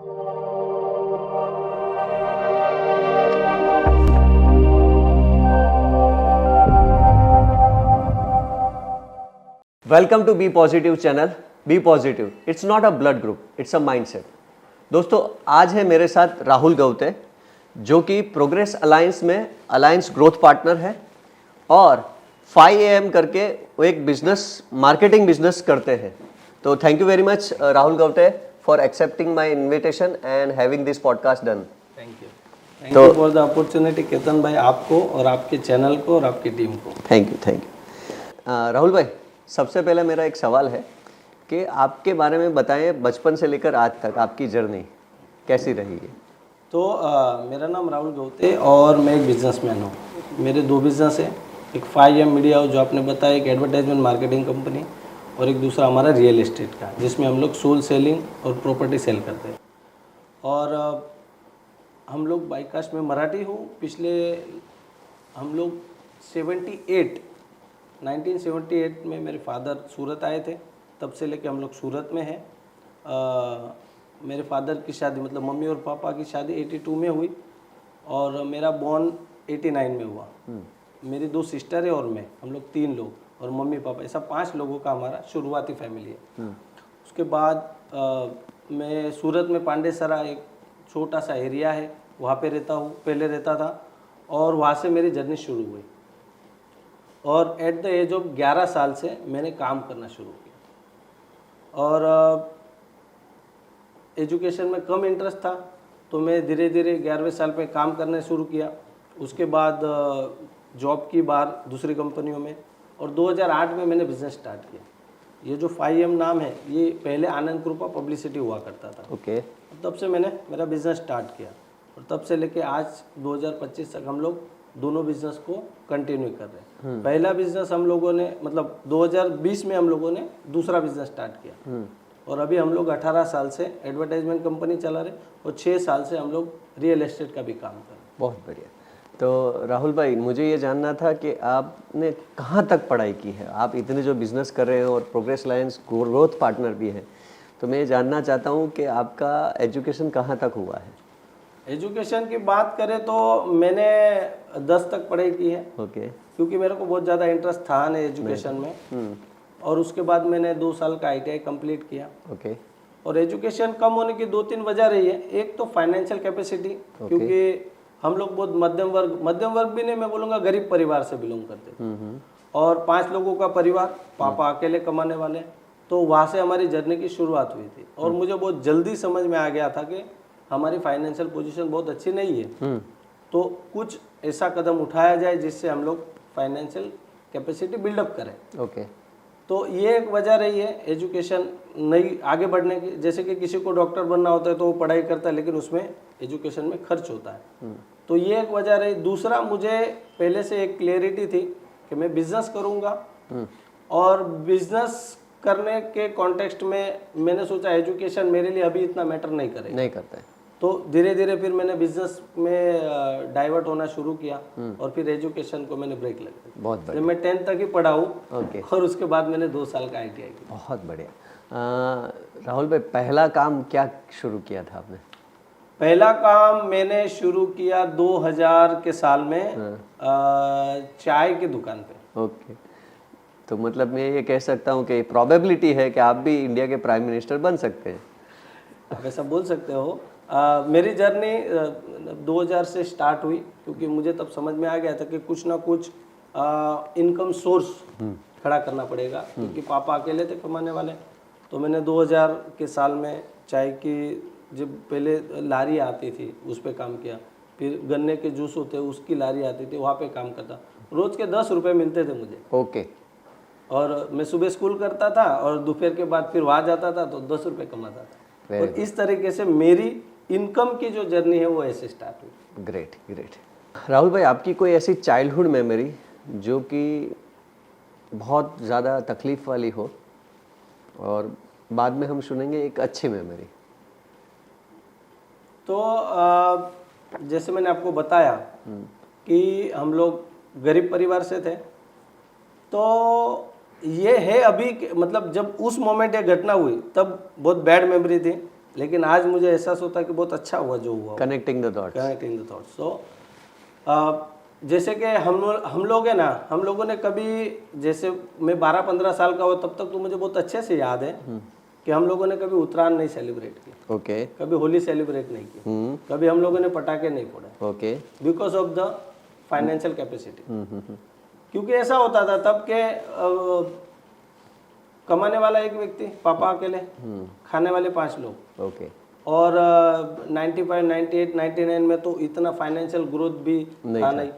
Welcome to B positive channel. B positive, it's not a blood group, it's a mindset. दोस्तों, आज है मेरे साथ राहुल गवते, जो कि प्रोग्रेस अलायंस में अलायंस ग्रोथ पार्टनर है और 5am करके वो एक बिजनेस मार्केटिंग बिजनेस करते हैं। तो thank you very much Rahul Gawate for accepting my invitation and having this podcast done. Thank you for the opportunity Ketan bhai, आपको और आपके चैनल को और आपकी टीम को। Thank you. राहुल भाई, सबसे पहले मेरा एक सवाल है कि आपके बारे में बताएं, बचपन से लेकर आज तक आपकी जर्नी कैसी रही है? तो मेरा नाम राहुल गवते और मैं एक बिजनेसमैन हूँ। मेरे दो बिजनेस हैं, एक 5am मीडिया हाउस जो आपने बताया, एक एडवर्टाइजमेंट मार्केटिंग कंपनी, और एक दूसरा हमारा रियल एस्टेट का, जिसमें हम लोग सोल सेलिंग और प्रॉपर्टी सेल करते हैं। और हम लोग बाईकास्ट में मराठी हूँ। पिछले हम लोग 1978 में मेरे फादर सूरत आए थे, तब से लेके हम लोग सूरत में हैं। मेरे फादर की शादी, मतलब मम्मी और पापा की शादी 82 में हुई और मेरा बॉर्न 89 में हुआ। मेरी दो सिस्टर है और मैं, हम लोग 3 लोग, और मम्मी पापा, ऐसा 5 लोगों का हमारा शुरुआती फैमिली है। उसके बाद मैं सूरत में पांडेसरा, एक छोटा सा एरिया है, वहाँ पे रहता हूँ, पहले रहता था, और वहाँ से मेरी जर्नी शुरू हुई। और एट द एज ऑफ 11 साल से मैंने काम करना शुरू किया। और एजुकेशन में कम इंटरेस्ट था, तो मैं धीरे धीरे 11वें साल पे काम करना शुरू किया। उसके बाद जॉब की बाहर दूसरी कंपनियों में, और 2008 में मैंने बिज़नेस स्टार्ट किया। ये जो 5am नाम है, ये पहले आनंद कृपा पब्लिसिटी हुआ करता था। ओके। तब से मैंने मेरा बिज़नेस स्टार्ट किया, और तब से लेके आज 2025 तक हम लोग दोनों बिज़नेस को कंटिन्यू कर रहे हैं। पहला बिज़नेस हम लोगों ने, मतलब 2020 में हम लोगों ने दूसरा बिज़नेस स्टार्ट किया, और अभी हम लोग 18 साल से एडवर्टाइजमेंट कंपनी चला रहे, और 6 साल से हम लोग रियल एस्टेट का भी काम कर रहे हैं। बहुत बढ़िया। तो राहुल भाई, मुझे ये जानना था कि आपने कहाँ तक पढ़ाई की है? आप इतने जो बिज़नेस कर रहे हैं और प्रोग्रेस अलायंस ग्रोथ पार्टनर भी हैं, तो मैं ये जानना चाहता हूँ कि आपका एजुकेशन कहाँ तक हुआ है? एजुकेशन की बात करें तो मैंने 10 तक पढ़ाई की है। ओके। क्योंकि मेरे को बहुत ज़्यादा इंटरेस्ट था नहीं एजुकेशन में। और उसके बाद मैंने 2 साल का ITI कंप्लीट किया। ओके। और एजुकेशन कम होने की 2-3 वजह रही है। एक तो फाइनेंशियल कैपेसिटी, क्योंकि हम लोग बहुत मध्यम वर्ग भी नहीं, मैं बोलूँगा गरीब परिवार से बिलोंग करते थे, और 5 लोगों का परिवार, पापा अकेले कमाने वाले, तो वहाँ से हमारी जर्नी की शुरुआत हुई थी। और मुझे बहुत जल्दी समझ में आ गया था कि हमारी फाइनेंशियल पोजीशन बहुत अच्छी नहीं है, तो कुछ ऐसा कदम उठाया जाए जिससे हम लोग फाइनेंशियल कैपेसिटी बिल्डअप करें। ओके। तो ये एक वजह रही है एजुकेशन नहीं आगे बढ़ने की। जैसे कि किसी को डॉक्टर बनना होता है तो वो पढ़ाई करता है, लेकिन उसमें एजुकेशन में खर्च होता है। तो ये एक वजह रही। दूसरा, मुझे पहले से एक क्लियरिटी थी कि मैं बिजनेस करूँगा, और बिजनेस करने के कॉन्टेक्स्ट में मैंने सोचा एजुकेशन मेरे लिए अभी इतना मैटर नहीं करेगा, नहीं करता है। तो धीरे धीरे फिर मैंने बिजनेस में डाइवर्ट होना शुरू किया, और फिर एजुकेशन को मैंने ब्रेक लगा दी। बहुत बढ़िया। मैं 10th तक ही पढ़ा हूँ। ओके। और उसके बाद मैंने 2 साल का ITI किया। बहुत बढ़िया। राहुल भाई, पहला काम क्या शुरू किया था आपने? पहला काम मैंने शुरू किया 2000 के साल में, चाय की दुकान पे। ओके। तो मतलब मैं ये कह सकता हूँ कि प्रोबेबिलिटी है कि आप भी इंडिया के प्राइम मिनिस्टर बन सकते हैं। आप ऐसा बोल सकते हो। मेरी जर्नी 2000 से स्टार्ट हुई, क्योंकि मुझे तब समझ में आ गया था कि कुछ ना कुछ इनकम सोर्स खड़ा करना पड़ेगा, क्योंकि पापा अकेले थे कमाने वाले। तो मैंने 2000 के साल में चाय की, जब पहले लारी आती थी उस पर काम किया, फिर गन्ने के जूस होते उसकी लारी आती थी, वहाँ पे काम करता। रोज़ के 10 रुपये मिलते थे मुझे। ओके। और मैं सुबह स्कूल करता था, और दोपहर के बाद फिर वहाँ जाता था, तो 10 रुपये कमाता था। और इस तरीके से मेरी इनकम की जो जर्नी है वो ऐसे स्टार्ट हुई। Great great. राहुल भाई, आपकी कोई ऐसी चाइल्डहुड मेमोरी जो कि बहुत ज़्यादा तकलीफ़ वाली हो, और बाद में हम सुनेंगे एक अच्छी मेमोरी? तो जैसे मैंने आपको बताया कि हम लोग गरीब परिवार से थे, तो ये है अभी, मतलब जब उस मोमेंट ये घटना हुई तब बहुत बैड मेमोरी थी, लेकिन आज मुझे एहसास होता है कि बहुत अच्छा हुआ जो हुआ, connecting the dots. Connecting the thoughts. So जैसे कि हम लोग है ना, हम लोगों ने कभी, जैसे मैं 12-15 साल का हुआ तब तक तो मुझे बहुत अच्छे से याद है कि हम लोगों ने कभी उत्तरायण नहीं सेलिब्रेट की, ओके। कभी होली सेलिब्रेट नहीं की, कभी हम लोगों ने पटाखे नहीं फोड़े, okay. Because of the financial capacity. क्योंकि ऐसा होता था तब के कमाने वाला एक व्यक्ति, पापा अकेले, खाने वाले 5 लोग, ओके। और 95, 98, 99 में तो इतना फाइनेंशियल ग्रोथ भी था नहीं।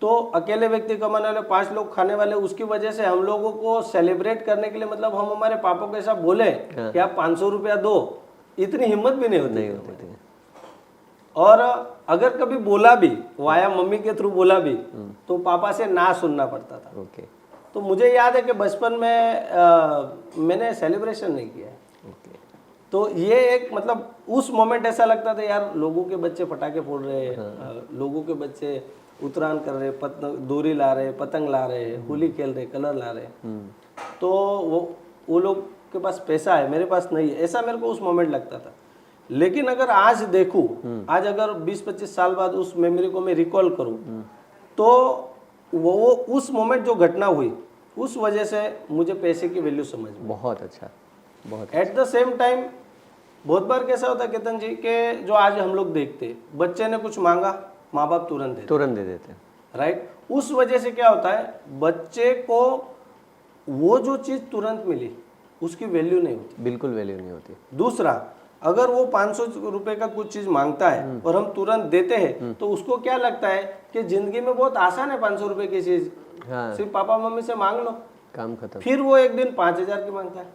तो अकेले व्यक्ति कमाने वाले 5 लोग खाने वाले, उसकी वजह से हम लोगों को सेलिब्रेट करने के लिए, मतलब हम हमारे पापा को ऐसा बोले कि आप 500 रुपया दो, इतनी हिम्मत भी नहीं होती थी। और अगर कभी बोला भी, वाया मम्मी के थ्रू बोला भी, तो पापा से ना सुनना पड़ता था। ओके। तो मुझे याद है कि बचपन में मैंने सेलिब्रेशन नहीं किया है। तो ये एक, मतलब उस मोमेंट ऐसा लगता था यार, लोगों के बच्चे पटाखे फोड़ रहे हैं, लोगों के बच्चे उत्तरायण कर रहे, पतंग डोरी ला रहे, पतंग ला रहे, होली खेल रहे, कलर ला रहे। तो वो लोग के पास पैसा है, मेरे पास नहीं है, ऐसा मेरे को उस मोमेंट लगता था। लेकिन अगर आज देखूं, आज अगर 20-25 साल बाद उस मेमोरी को मैं रिकॉल करूं, तो वो उस मोमेंट जो घटना हुई, उस वजह से मुझे पैसे की वैल्यू समझ में। बहुत अच्छा, बहुत। एट द सेम टाइम बहुत बार कैसा होता है केतन जी के, जो आज हम लोग देखते, बच्चे ने कुछ मांगा, माँ बाप तुरंत दे देते हैं, राइट। उस वजह से क्या होता है, बच्चे को वो जो चीज तुरंत मिली उसकी वैल्यू नहीं होती, बिल्कुल वैल्यू नहीं होती। दूसरा, अगर वो 500 रुपए का कुछ चीज मांगता है और हम तुरंत देते हैं, तो उसको क्या लगता है कि जिंदगी में बहुत आसान है 500 रुपए की चीज, सिर्फ पापा मम्मी से मांग लो, काम खत्म। फिर वो एक दिन 5000 की मांगता है,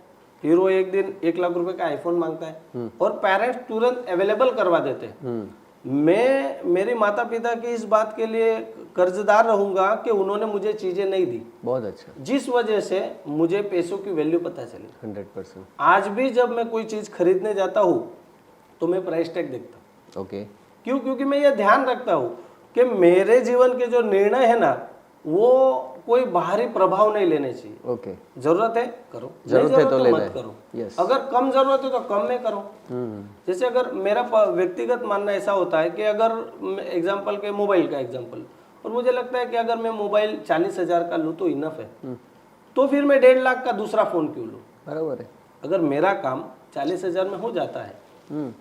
फिर वो एक दिन 1 लाख रुपए का आईफोन मांगता है, और पेरेंट्स तुरंत अवेलेबल करवा देते हैं। मैं मेरे माता पिता की इस बात के लिए कर्जदार रहूंगा कि उन्होंने मुझे चीजें नहीं दी, बहुत अच्छा, जिस वजह से मुझे पैसों की वैल्यू पता चली। 100%। आज भी जब मैं कोई चीज खरीदने जाता हूँ तो मैं प्राइस टैग देखता हूँ। ओके। क्यों? क्योंकि मैं ये ध्यान रखता हूँ कि मेरे जीवन के जो निर्णय है ना, वो कोई बाहरी प्रभाव नहीं लेने चाहिए। ओके। जरूरत है करो, जरूरत है तो मत करो। अगर कम जरूरत है तो कम में करो। जैसे अगर मेरा व्यक्तिगत मानना ऐसा होता है कि अगर एग्जांपल के मोबाइल का एग्जांपल, और मुझे लगता है कि अगर मैं मोबाइल 40,000 का लूँ तो इनफ है, तो फिर मैं 1.5 लाख का दूसरा फोन क्यों लूँ? बराबर है। अगर मेरा काम 40,000 में हो जाता है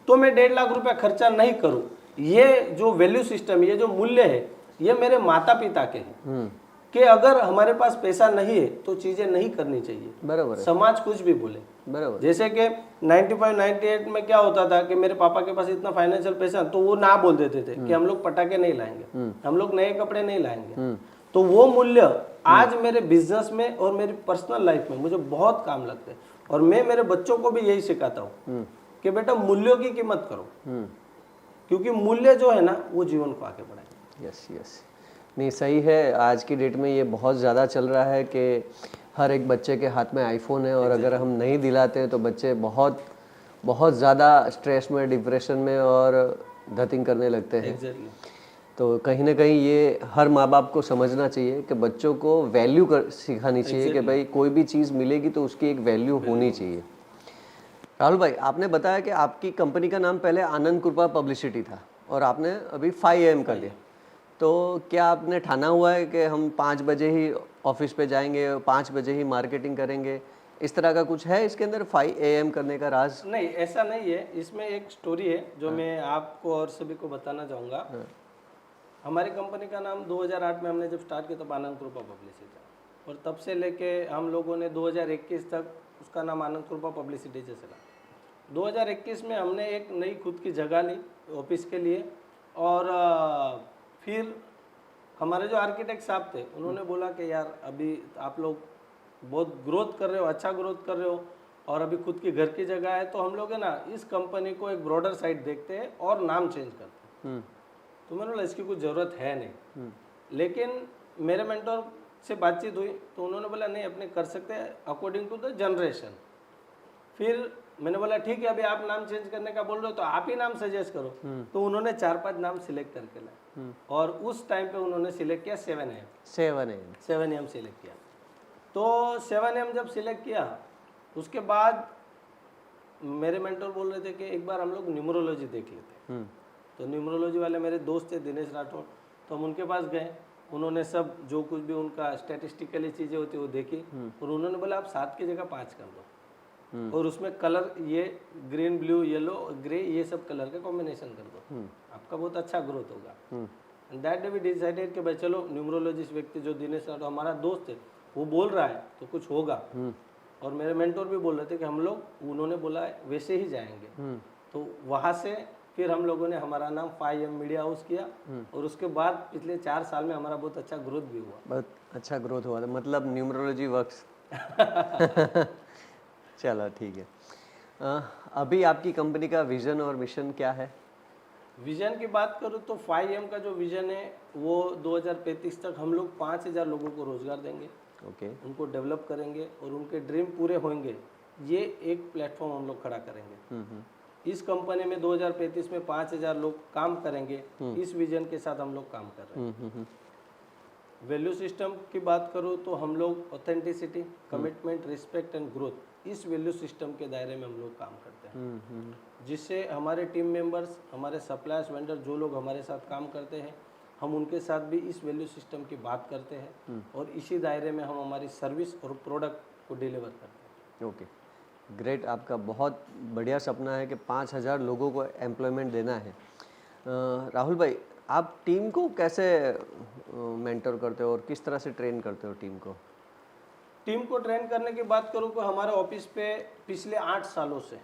तो मैं 1.5 लाख रुपया खर्चा नहीं करूँ। ये जो वैल्यू सिस्टम, ये जो मूल्य है, ये मेरे माता पिता के हैं कि अगर हमारे पास पैसा नहीं है तो चीजें नहीं करनी चाहिए। बराबर। समाज कुछ भी बोले, बराबर। जैसे कि 95, 98 में क्या होता था कि मेरे पापा के पास इतना फाइनेंशियल पैसा, तो वो ना बोल देते थे कि हम लोग पटाखे नहीं लाएंगे, हम लोग नए कपड़े नहीं लाएंगे। तो वो मूल्य आज मेरे बिजनेस में और मेरी पर्सनल लाइफ में मुझे बहुत काम लगते हैं। और मैं मेरे बच्चों को भी यही सिखाता हूँ कि बेटा मूल्यों की कीमत करो, क्योंकि मूल्य जो है ना वो जीवन को आगे बढ़ाए। यस यस, नहीं सही है। आज की डेट में ये बहुत ज़्यादा चल रहा है कि हर एक बच्चे के हाथ में आईफोन है, और अगर हम नहीं दिलाते तो बच्चे बहुत बहुत ज़्यादा स्ट्रेस में, डिप्रेशन में और धतिंग करने लगते हैं। तो कहीं ना कहीं ये हर माँ बाप को समझना चाहिए कि बच्चों को वैल्यू सिखानी चाहिए कि भाई कोई भी चीज़ मिलेगी तो उसकी एक वैल्यू होनी चाहिए। राहुल भाई, आपने बताया कि आपकी कंपनी का नाम पहले आनंद कृपा पब्लिसिटी था और आपने अभी 5 AM कर दिया, तो क्या आपने ठाना हुआ है कि हम 5 बजे ही ऑफिस पे जाएंगे, 5 बजे ही मार्केटिंग करेंगे, इस तरह का कुछ है इसके अंदर 5 AM करने का राज? नहीं, ऐसा नहीं है। इसमें एक स्टोरी है जो मैं आपको और सभी को बताना चाहूँगा। हमारी कंपनी का नाम 2008 में हमने जब स्टार्ट किया तब आनंद कृपा पब्लिसिटी था, और तब से लेके हम लोगों ने 2021 तक उसका नाम आनंद कृपा पब्लिसिटी से चला। 2021 में हमने एक नई खुद की जगह ली ऑफिस के लिए, और फिर हमारे जो आर्किटेक्ट साहब थे उन्होंने बोला कि यार अभी आप लोग बहुत ग्रोथ कर रहे हो, अच्छा ग्रोथ कर रहे हो, और अभी खुद की घर की जगह है, तो हम लोग है ना इस कंपनी को एक ब्रॉडर साइड देखते हैं और नाम चेंज करते हैं। तो मैंने बोला इसकी कुछ ज़रूरत है नहीं। लेकिन मेरे मेंटर से बातचीत हुई तो उन्होंने बोला नहीं, अपने कर सकते हैं अकॉर्डिंग टू द जनरेशन। फिर मैंने बोला ठीक है, अभी आप नाम चेंज करने का बोल रहे हो तो आप ही नाम सजेस्ट करो। तो उन्होंने 4-5 नाम सिलेक्ट करके लाए, और उस टाइम पे उन्होंने सिलेक्ट किया 7 AM सिलेक्ट किया। तो 7 AM जब सिलेक्ट किया, उसके बाद मेरे मेंटर बोल रहे थे कि एक बार हम लोग न्यूमरोलॉजी देख लेते हैं। तो न्यूमरोलॉजी वाले मेरे दोस्त थे दिनेश राठौड़, तो हम उनके पास गए। उन्होंने सब जो कुछ भी उनका स्टैटिस्टिकली चीज़ें होती वो देखी और उन्होंने बोला आप 7 की जगह 5 कर दो और उसमें कलर ये ग्रीन ब्लू येलो ग्रे ये सब कलर का कॉम्बिनेशन कर दो, आपका बहुत अच्छा ग्रोथ होगा। And that day we decided कि भाई चलो न्यूमरोलॉजिस्ट व्यक्ति जो दिनेश राठौड़ हमारा दोस्त है वो बोल रहा है तो कुछ होगा। और मेरे मेंटोर भी बोल रहे थे कि हम लोग उन्होंने बोला है वैसे ही जाएंगे। तो वहाँ से फिर हम लोगों ने हमारा नाम 5M मीडिया हाउस किया और उसके बाद पिछले 4 साल में हमारा बहुत अच्छा ग्रोथ भी हुआ। बहुत अच्छा ग्रोथ हुआ था, मतलब न्यूमरोलॉजी वर्क्स। चलो ठीक है। अभी आपकी कंपनी का विजन और मिशन क्या है? विजन की बात करूँ तो 5M का जो विजन है वो 2035 तक हम लोग 5000 लोगों को रोजगार देंगे, ओके उनको डेवलप करेंगे और उनके ड्रीम पूरे होंगे, ये एक प्लेटफॉर्म हम लोग खड़ा करेंगे। इस कंपनी में 2035 में 5000 लोग काम करेंगे, इस विजन के साथ हम लोग काम कर रहे हैं। वैल्यू सिस्टम की बात करूँ तो हम लोग authenticity, commitment, respect and growth, इस वैल्यू सिस्टम के दायरे में हम लोग काम करते हैं, जिससे हमारे टीम मेंबर्स, हमारे सप्लायर्स, वेंडर जो लोग हमारे साथ काम करते हैं, हम उनके साथ भी इस वैल्यू सिस्टम की बात करते हैं और इसी दायरे में हम हमारी सर्विस और प्रोडक्ट को डिलीवर करते हैं। Okay great. आपका बहुत बढ़िया सपना है कि 5000 लोगों को एम्प्लॉयमेंट देना है। राहुल भाई, आप टीम को कैसे मेंटर करते हो और किस तरह से ट्रेन करते हो टीम को? टीम को ट्रेन करने की बात करूँ तो हमारे ऑफिस पे पिछले 8 सालों से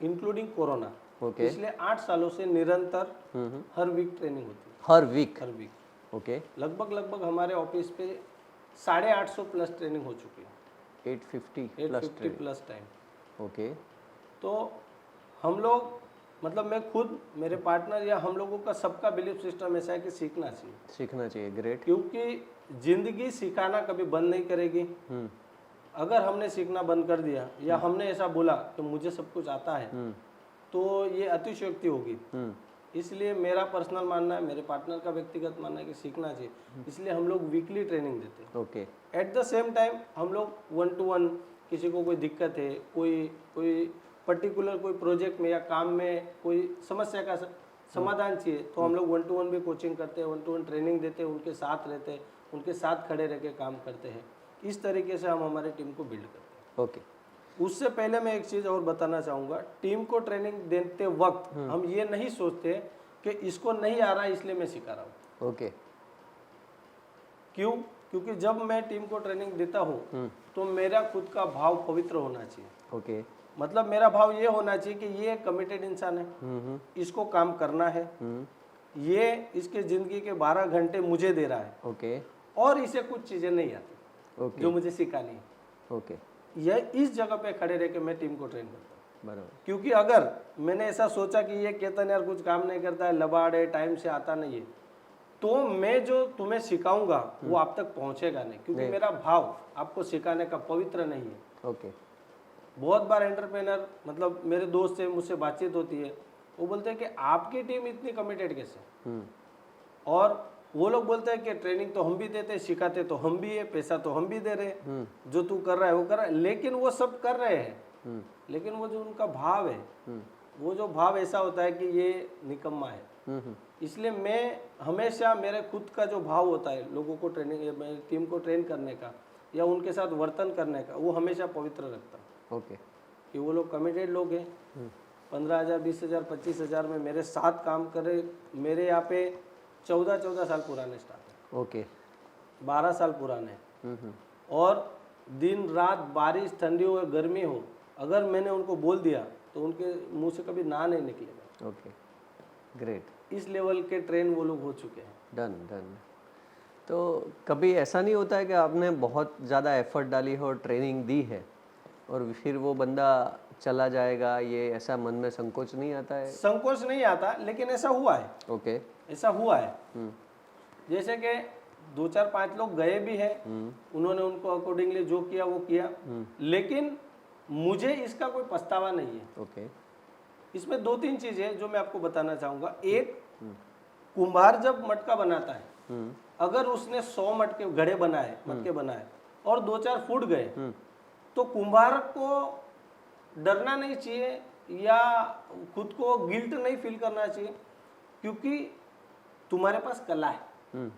इंक्लूडिंग कोरोना, पिछले 8 सालों से निरंतर हर वीक ट्रेनिंग होती है। हर वीक? हर वीक ओके। लगभग हमारे ऑफिस पे 850 प्लस ट्रेनिंग हो चुकी है। 850 प्लस टाइम। ओके। तो हम लोग मतलब मैं खुद, मेरे पार्टनर या हम लोगों का सबका बिलीफ सिस्टम ऐसा है कि सीखना चाहिए। ग्रेट। क्योंकि जिंदगी सिखाना कभी बंद नहीं करेगी। अगर हमने सीखना बंद कर दिया या हमने ऐसा बोला कि मुझे सब कुछ आता है तो ये अतिशयोक्ति होगी। इसलिए मेरा पर्सनल मानना है, मेरे पार्टनर का व्यक्तिगत मानना है कि सीखना चाहिए, इसलिए हम लोग वीकली ट्रेनिंग देते हैं। Okay. At the same time हम लोग 1 to 1, किसी को कोई दिक्कत है, कोई पर्टिकुलर कोई प्रोजेक्ट में या काम में कोई समस्या का समाधान चाहिए तो हम लोग 1 to 1 भी कोचिंग करते हैं, 1 to 1 ट्रेनिंग देते हैं, उनके साथ रहते हैं, उनके साथ खड़े रह के काम करते हैं। इस तरीके से हम हमारी टीम को बिल्ड करते हैं। ओके। उससे पहले मैं एक चीज़ और बताना चाहूँगा, टीम को ट्रेनिंग देते वक्त हम ये नहीं सोचते कि इसको नहीं आ रहा है इसलिए मैं सिखा रहा हूँ। ओके। क्यों? क्योंकि जब मैं टीम को ट्रेनिंग देता हूँ तो मेरा खुद का भाव पवित्र होना चाहिए। ओके। मतलब मेरा भाव ये होना चाहिए कि ये कमिटेड इंसान है, इसको काम करना है, ये इसके ज़िंदगी के 12 घंटे मुझे दे रहा है। ओके। और इसे कुछ चीज़ें नहीं आती ओके। जो मुझे सिखानी है। ओके। यह इस जगह पे खड़े रह के मैं टीम को ट्रेन करता हूँ। बराबर। क्योंकि अगर मैंने ऐसा सोचा कि ये केतन यार कुछ काम नहीं करता है, लबाड़ है, टाइम से आता नहीं है, तो मैं जो तुम्हें सिखाऊंगा वो आप तक पहुंचेगा नहीं, क्योंकि मेरा भाव आपको सिखाने का पवित्र नहीं है। ओके। बहुत बार एंटरप्रेनर, मतलब मेरे दोस्त से मुझसे बातचीत होती है, वो बोलते हैं कि आपकी टीम इतनी कमिटेड कैसे? और वो लोग बोलते हैं कि ट्रेनिंग तो हम भी देते, सिखाते तो हम भी है, पैसा तो हम भी दे रहे हैं, जो तू कर रहा है वो कर रहा है, लेकिन वो सब कर रहे हैं, लेकिन वो जो उनका भाव है, वो जो भाव ऐसा होता है कि ये निकम्मा है। इसलिए मैं हमेशा मेरे खुद का जो भाव होता है लोगों को ट्रेनिंग, टीम को ट्रेन करने का या उनके साथ वर्तन करने का, वो हमेशा पवित्र रखता हूँ। ओके। कि वो लोग कमिटेड लोग हैं, 15,000, 20,000, 25,000 में मेरे साथ काम करे। मेरे यहाँ पे 14 साल पुराने स्टाफ है। ओके। 12 साल पुराने। और दिन रात बारिश, ठंडी हो, गर्मी हो, अगर मैंने उनको बोल दिया तो उनके मुंह से कभी ना नहीं निकलेगा। ओके। ग्रेट। इस लेवल के ट्रेन वो लोग हो चुके हैं। डन। तो कभी ऐसा नहीं होता है कि आपने बहुत ज़्यादा एफर्ट डाली हो और ट्रेनिंग दी है और फिर वो बंदा चला जाएगा, ये ऐसा मन में संकोच नहीं आता है? संकोच नहीं आता, लेकिन ऐसा हुआ है। ओके। ऐसा हुआ है। जैसे कि 2-4-5 लोग गए भी हैं, उन्होंने उनको अकॉर्डिंगली जो किया वो किया, लेकिन मुझे इसका कोई पछतावा नहीं है। ओके। इसमें 2-3 चीजें जो मैं आपको बताना चाहूंगा। एक, कुम्हार जब मटका बनाता है, अगर उसने 100 मटके घड़े बनाए, मटके बनाए और 2-4 फूट गए, तो कुम्हार को डरना नहीं चाहिए या खुद को गिल्ट नहीं फील करना चाहिए, क्योंकि तुम्हारे पास कला है।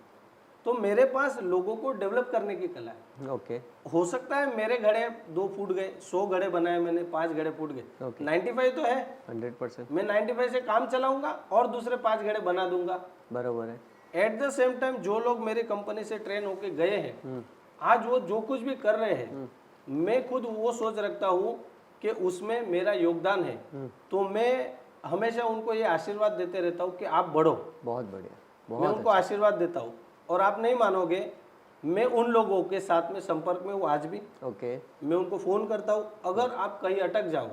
तो मेरे पास लोगों को डेवलप करने की कला है। ओके हो सकता है मेरे घड़े 2 फूट गए, 100 घड़े बनाए मैंने, 5 घड़े फूट गए, 95 तो है। 100% मैं 95 से काम चलाऊंगा और दूसरे 5 घड़े बना दूंगा। बराबर है। एट द सेम टाइम जो लोग मेरी कंपनी से ट्रेन होके गए हैं, आज वो जो कुछ भी कर रहे हैं, मैं खुद वो सोच रखता हूँ कि उसमें मेरा योगदान है। तो मैं हमेशा उनको ये आशीर्वाद देते रहता हूँ कि आप बढ़ो। बहुत बढ़िया, मैं बहुत उनको आशीर्वाद देता हूँ और आप नहीं मानोगे, मैं उन लोगों के साथ में संपर्क में हूँ आज भी। ओके मैं उनको फ़ोन करता हूँ, अगर आप कहीं अटक जाओ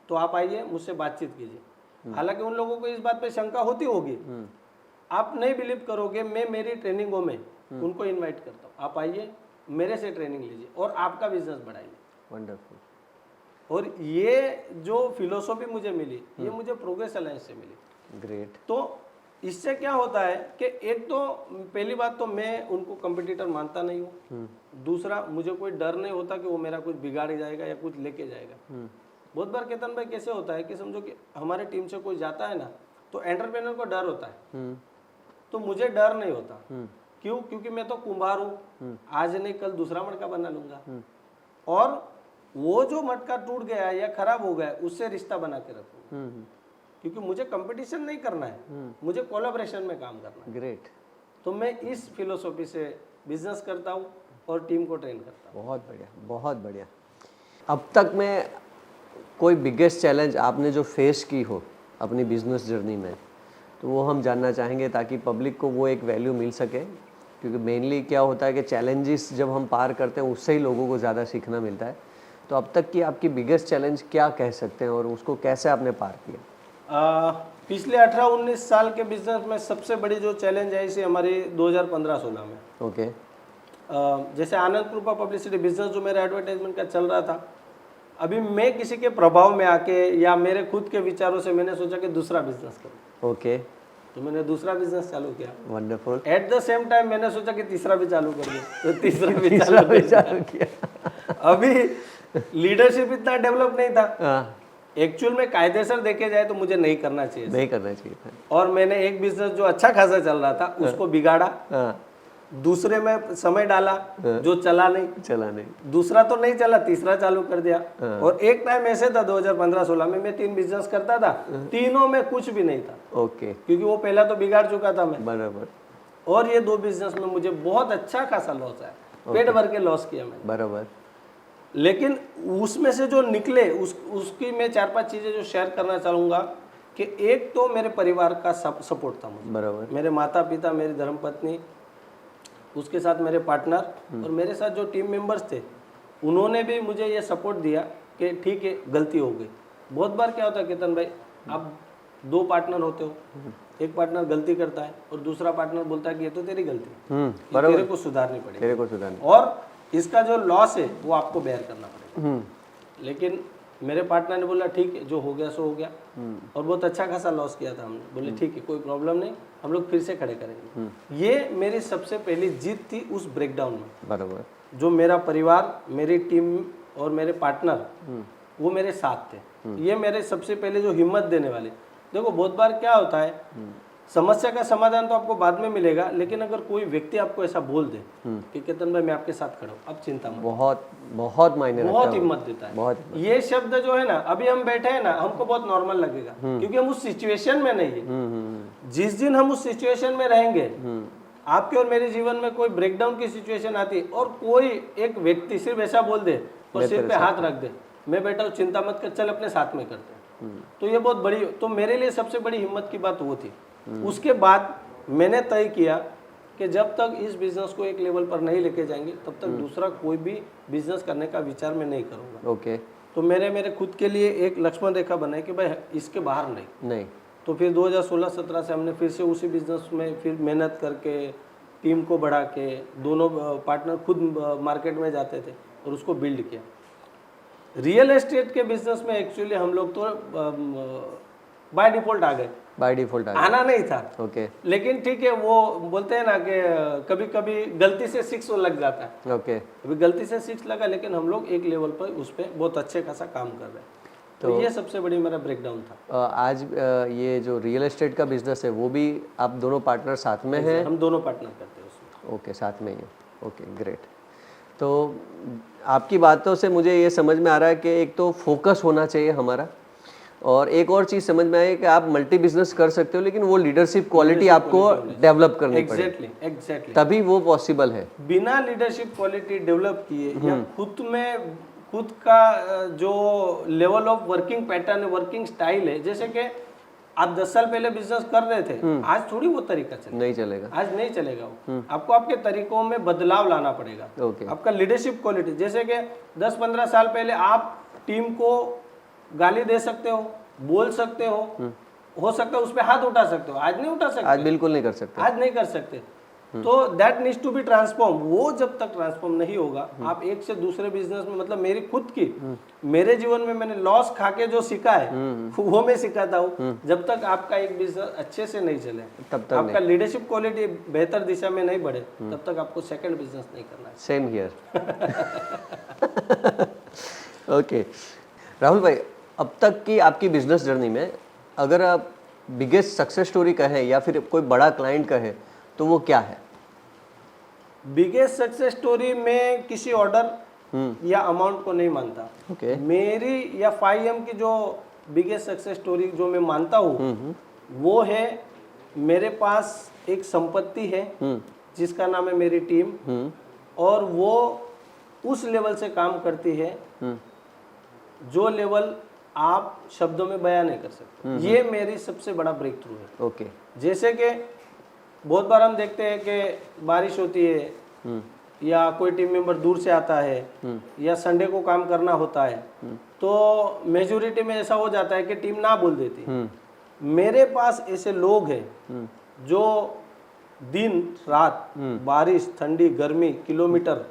तो आप आइए, मुझसे बातचीत कीजिए। हालांकि उन लोगों को इस बात पे शंका होती होगी, आप नहीं बिलीव करोगे, मैं मेरी ट्रेनिंगों में उनको इनवाइट करता हूँ, आप आइए मेरे से ट्रेनिंग लीजिए और आपका बिजनेस बढ़ाइए। वंडरफुल। और ये जो फिलोसॉफी मुझे मिली, ये मुझे प्रोग्रेस अलायंस से मिली। ग्रेट। तो इससे क्या होता है कि एक तो पहली बात तो मैं उनको कंपटीटर मानता नहीं हूँ। दूसरा, मुझे कोई डर नहीं होता कि वो मेरा कुछ बिगाड़ जाएगा या कुछ लेके जाएगा। बहुत बार केतन भाई कैसे होता है कि समझो कि हमारे टीम से कोई जाता है ना, तो एंटरप्रेन्योर को डर होता है, तो मुझे डर नहीं होता। क्यों? क्योंकि मैं तो कुंभार हूँ, आज नहीं कल दूसरा मटका बना लूंगा, और वो जो मटका टूट गया या खराब हो गया उससे रिश्ता बना के रखूंगा। क्योंकि मुझे कंपटीशन नहीं करना है, मुझे कोलैबोरेशन में काम करना है। ग्रेट। तो मैं इस फिलोसॉफी से बिजनेस करता हूँ और टीम को ट्रेन करता हूँ। बहुत बढ़िया, बहुत बढ़िया। अब तक में कोई बिगेस्ट चैलेंज आपने जो फेस की हो अपनी बिजनेस जर्नी में, तो वो हम जानना चाहेंगे ताकि पब्लिक को वो एक वैल्यू मिल सके। क्योंकि मेनली क्या होता है कि चैलेंजेस जब हम पार करते हैं उससे ही लोगों को ज़्यादा सीखना मिलता है। तो अब तक की आपकी बिगेस्ट चैलेंज क्या कह सकते हैं और उसको कैसे आपने पार किया? पिछले 18-19 साल के बिजनेस में सबसे बड़ी जो चैलेंज है इसे हमारी 2015-16 में। ओके। जैसे आनंद कृपा पब्लिसिटी बिजनेस जो मेरा एडवर्टाइजमेंट का चल रहा था, अभी मैं किसी के प्रभाव में आके या मेरे खुद के विचारों से मैंने सोचा कि दूसरा बिजनेस करूं। ओके। तो मैंने दूसरा बिजनेस चालू किया। Wonderful. At the same time मैंने सोचा कि तीसरा भी चालू कर दूं, तो तीसरा भी चालू किया। अभी लीडरशिप इतना डेवलप नहीं था। एक्चुअल में कायदेसर देखे जाए तो मुझे नहीं करना चाहिए था। और मैंने एक बिजनेस जो अच्छा खासा चल रहा था उसको बिगाड़ा। दूसरे में समय डाला जो चला नहीं। दूसरा तो नहीं चला, तीसरा चालू कर दिया। और एक टाइम ऐसे था 2015-16 में मैं 3 बिजनेस करता था, तीनों में कुछ भी नहीं था। ओके। क्योंकि वो पहला तो बिगाड़ चुका था मैं। बराबर। और ये 2 बिजनेस में मुझे बहुत अच्छा खासा लॉस आया, पेट भर के लॉस किया मैंने। बराबर। लेकिन उसमें से जो निकले उसकी मैं 4-5 चीजें जो शेयर करना चाहूंगा कि एक तो मेरे परिवार का सपोर्ट था मुझे। बराबर। मेरे माता पिता, मेरी धर्मपत्नी, उसके साथ मेरे पार्टनर और मेरे साथ जो टीम मेंबर्स थे, उन्होंने भी मुझे ये सपोर्ट दिया कि ठीक है गलती हो गई। बहुत बार क्या होता है केतन भाई, आप 2 पार्टनर होते हो, एक पार्टनर गलती करता है और दूसरा पार्टनर बोलता है कि ये तो तेरी गलती है, तेरे को सुधारनी पड़ेगी, और इसका जो लॉस है वो आपको बेयर करना पड़ेगा। लेकिन मेरे पार्टनर ने बोला ठीक है, जो हो गया सो हो गया, और बहुत अच्छा खासा लॉस किया था हमने। बोले ठीक है कोई प्रॉब्लम नहीं, हम लोग फिर से खड़े करेंगे। ये मेरी सबसे पहली जीत थी उस ब्रेकडाउन में। बराबर। जो मेरा परिवार, मेरी टीम और मेरे पार्टनर वो मेरे साथ थे। ये मेरे सबसे पहले जो हिम्मत देने वाले। देखो बहुत बार क्या होता है, समस्या का समाधान तो आपको बाद में मिलेगा, लेकिन अगर कोई व्यक्ति आपको ऐसा बोल दे कि केतन भाई मैं आपके साथ खड़ा हूँ, अब चिंता मत, बहुत मायने रखता है, बहुत हिम्मत देता है। ये शब्द जो है ना, अभी हम बैठे हैं ना, हमको बहुत नॉर्मल लगेगा क्योंकि हम उस सिचुएशन में नहीं है। जिस दिन हम उस सिचुएशन में रहेंगे, आपके और मेरे जीवन में कोई ब्रेकडाउन की सिचुएशन आती और कोई एक व्यक्ति सिर्फ ऐसा बोल दे और सिर पे हाथ रख दे, मैं बैठा हूँ चिंता मत कर, चल अपने साथ में करते हैं, तो ये बहुत बड़ी, तो मेरे लिए सबसे बड़ी हिम्मत की बात वो थी। उसके बाद मैंने तय किया कि जब तक इस बिजनेस को एक लेवल पर नहीं लेके जाएंगे तब तक दूसरा कोई भी बिजनेस करने का विचार मैं नहीं करूंगा। ओके। तो मेरे खुद के लिए एक लक्ष्मण रेखा बनाई कि भाई इसके बाहर नहीं। तो फिर 2016-17 से हमने फिर से उसी बिजनेस में फिर मेहनत करके, टीम को बढ़ा के, दोनों पार्टनर खुद मार्केट में जाते थे और उसको बिल्ड किया। रियल एस्टेट के बिजनेस में एक्चुअली हम लोग तो बाय डिफॉल्ट आ गए बाय डिफॉल्ट आ गया। आना नहीं था, ओके लेकिन ठीक है, वो बोलते हैं ना कि कभी कभी गलती से 6 लग जाता है। ओके। अभी गलती से 6 लगा, लेकिन हम लोग एक लेवल पर उस पर बहुत अच्छे खासा काम कर रहे हैं। तो ये सबसे बड़ी मेरा ब्रेकडाउन था। आज ये जो रियल एस्टेट का बिजनेस है वो भी आप दोनों पार्टनर साथ में हैं? हम दोनों पार्टनर करते हैं उसमें। ओके, साथ में ही है। Okay, great. तो आपकी बातों से मुझे ये समझ में आ रहा है कि एक तो फोकस होना चाहिए हमारा, और एक और चीज़ समझ में आई कि आप मल्टी बिजनेस कर सकते हो, लेकिन वो लीडरशिप क्वालिटी आपको डेवलप करनी पड़ेगी, एग्जैक्टली तभी वो पॉसिबल है। बिना लीडरशिप क्वालिटी डेवलप किए या खुद का जो लेवल ऑफ वर्किंग पैटर्न है, वर्किंग स्टाइल है, जैसे कि आप 10 साल पहले बिजनेस कर रहे थे, आज थोड़ी वो तरीका चलेगा, नहीं चलेगा, आज नहीं चलेगा वो। आपको आपके तरीकों में बदलाव लाना पड़ेगा। ओके। आपका लीडरशिप क्वालिटी, जैसे कि 10-15 साल पहले आप टीम को गाली दे सकते हो, बोल सकते हो सकता है उस पर हाथ उठा सकते हो, आज नहीं उठा सकते, आज बिल्कुल नहीं कर सकते, आज नहीं कर सकते। तो that needs to be transform. वो जब तक ट्रांसफॉर्म नहीं होगा, आप एक से दूसरे बिजनेस में, मतलब मेरी खुद की, मेरे जीवन में मैंने लॉस खा के जो सीखा है वो मैं सिखाता हूँ। जब तक आपका एक बिजनेस अच्छे से नहीं चले, तब तक आपका लीडरशिप क्वालिटी बेहतर दिशा में नहीं बढ़े, तब तक आपको सेकंड बिजनेस नहीं करना है। Same here. ओके राहुल भाई, अब तक की आपकी बिजनेस जर्नी में अगर आप बिगेस्ट सक्सेस स्टोरी कहें या फिर कोई बड़ा क्लाइंट कहे तो वो क्या है? बिगेस्ट सक्सेस स्टोरी में किसी ऑर्डर या अमाउंट को नहीं मानता। ओके। मेरी या 5M की जो बिगेस्ट सक्सेस स्टोरी जो मैं मानता हूँ वो है, मेरे पास एक संपत्ति है जिसका नाम है मेरी टीम, और वो उस लेवल से काम करती है जो लेवल आप शब्दों में बयान नहीं कर सकते। ये मेरी सबसे बड़ा ब्रेक थ्रू है। ओके। जैसे कि बहुत बार हम देखते हैं कि बारिश होती है या कोई टीम मेंबर दूर से आता है या संडे को काम करना होता है, तो मेजोरिटी में ऐसा हो जाता है कि टीम ना बोल देती। मेरे पास ऐसे लोग हैं जो दिन रात, बारिश, ठंडी, गर्मी, किलोमीटर,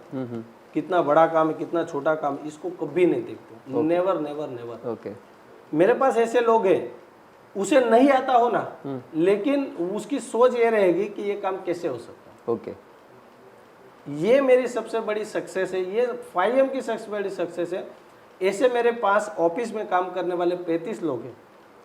कितना बड़ा काम है, कितना छोटा काम, इसको कभी नहीं देखते। Never never never. ओके। मेरे पास ऐसे लोग हैं, उसे नहीं आता हो ना, लेकिन उसकी सोच ये रहेगी कि ये काम कैसे हो सकता है। ओके। ये मेरी सबसे बड़ी सक्सेस है, ये 5M की सबसे बड़ी सक्सेस है। ऐसे मेरे पास ऑफिस में काम करने वाले 35 लोग हैं,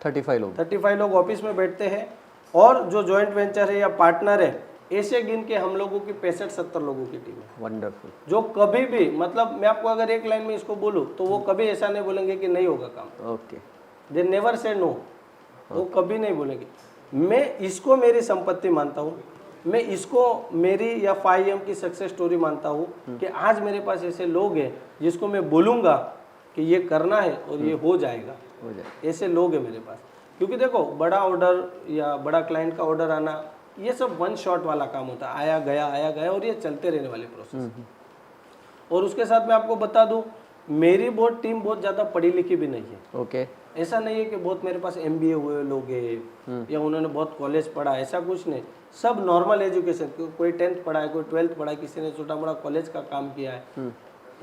35 लोग ऑफिस में बैठते हैं, और जो जॉइंट वेंचर है या पार्टनर है, ऐसे गिन के हम लोगों की 65-70 लोगों की टीम है। वंडरफुल। जो कभी भी, मतलब मैं आपको अगर एक लाइन में इसको बोलूं तो वो कभी ऐसा नहीं बोलेंगे कि नहीं होगा काम। Okay. They never say no, वो कभी नहीं बोलेंगे। मैं इसको मेरी संपत्ति मानता हूँ, मैं इसको मेरी या 5M की सक्सेस स्टोरी मानता हूँ कि आज मेरे पास ऐसे लोग हैं जिसको मैं बोलूँगा कि ये करना है और ये हो जाएगा। ऐसे लोग हैं मेरे पास। क्योंकि देखो, बड़ा ऑर्डर या बड़ा क्लाइंट का ऑर्डर आना, ये सब 1 शॉट वाला काम होता है, आया गया, और ये चलते रहने वाले प्रोसेस। और उसके साथ मैं आपको बता दूं, मेरी बहुत टीम बहुत ज़्यादा पढ़ी लिखी भी नहीं है। ओके। ऐसा नहीं है कि बहुत मेरे पास MBA हुए लोग हैं या उन्होंने बहुत कॉलेज पढ़ा, ऐसा कुछ नहीं। सब नॉर्मल एजुकेशन, कोई 10th पढ़ा है, कोई 12th पढ़ा है, किसी ने छोटा मोटा कॉलेज का काम किया है,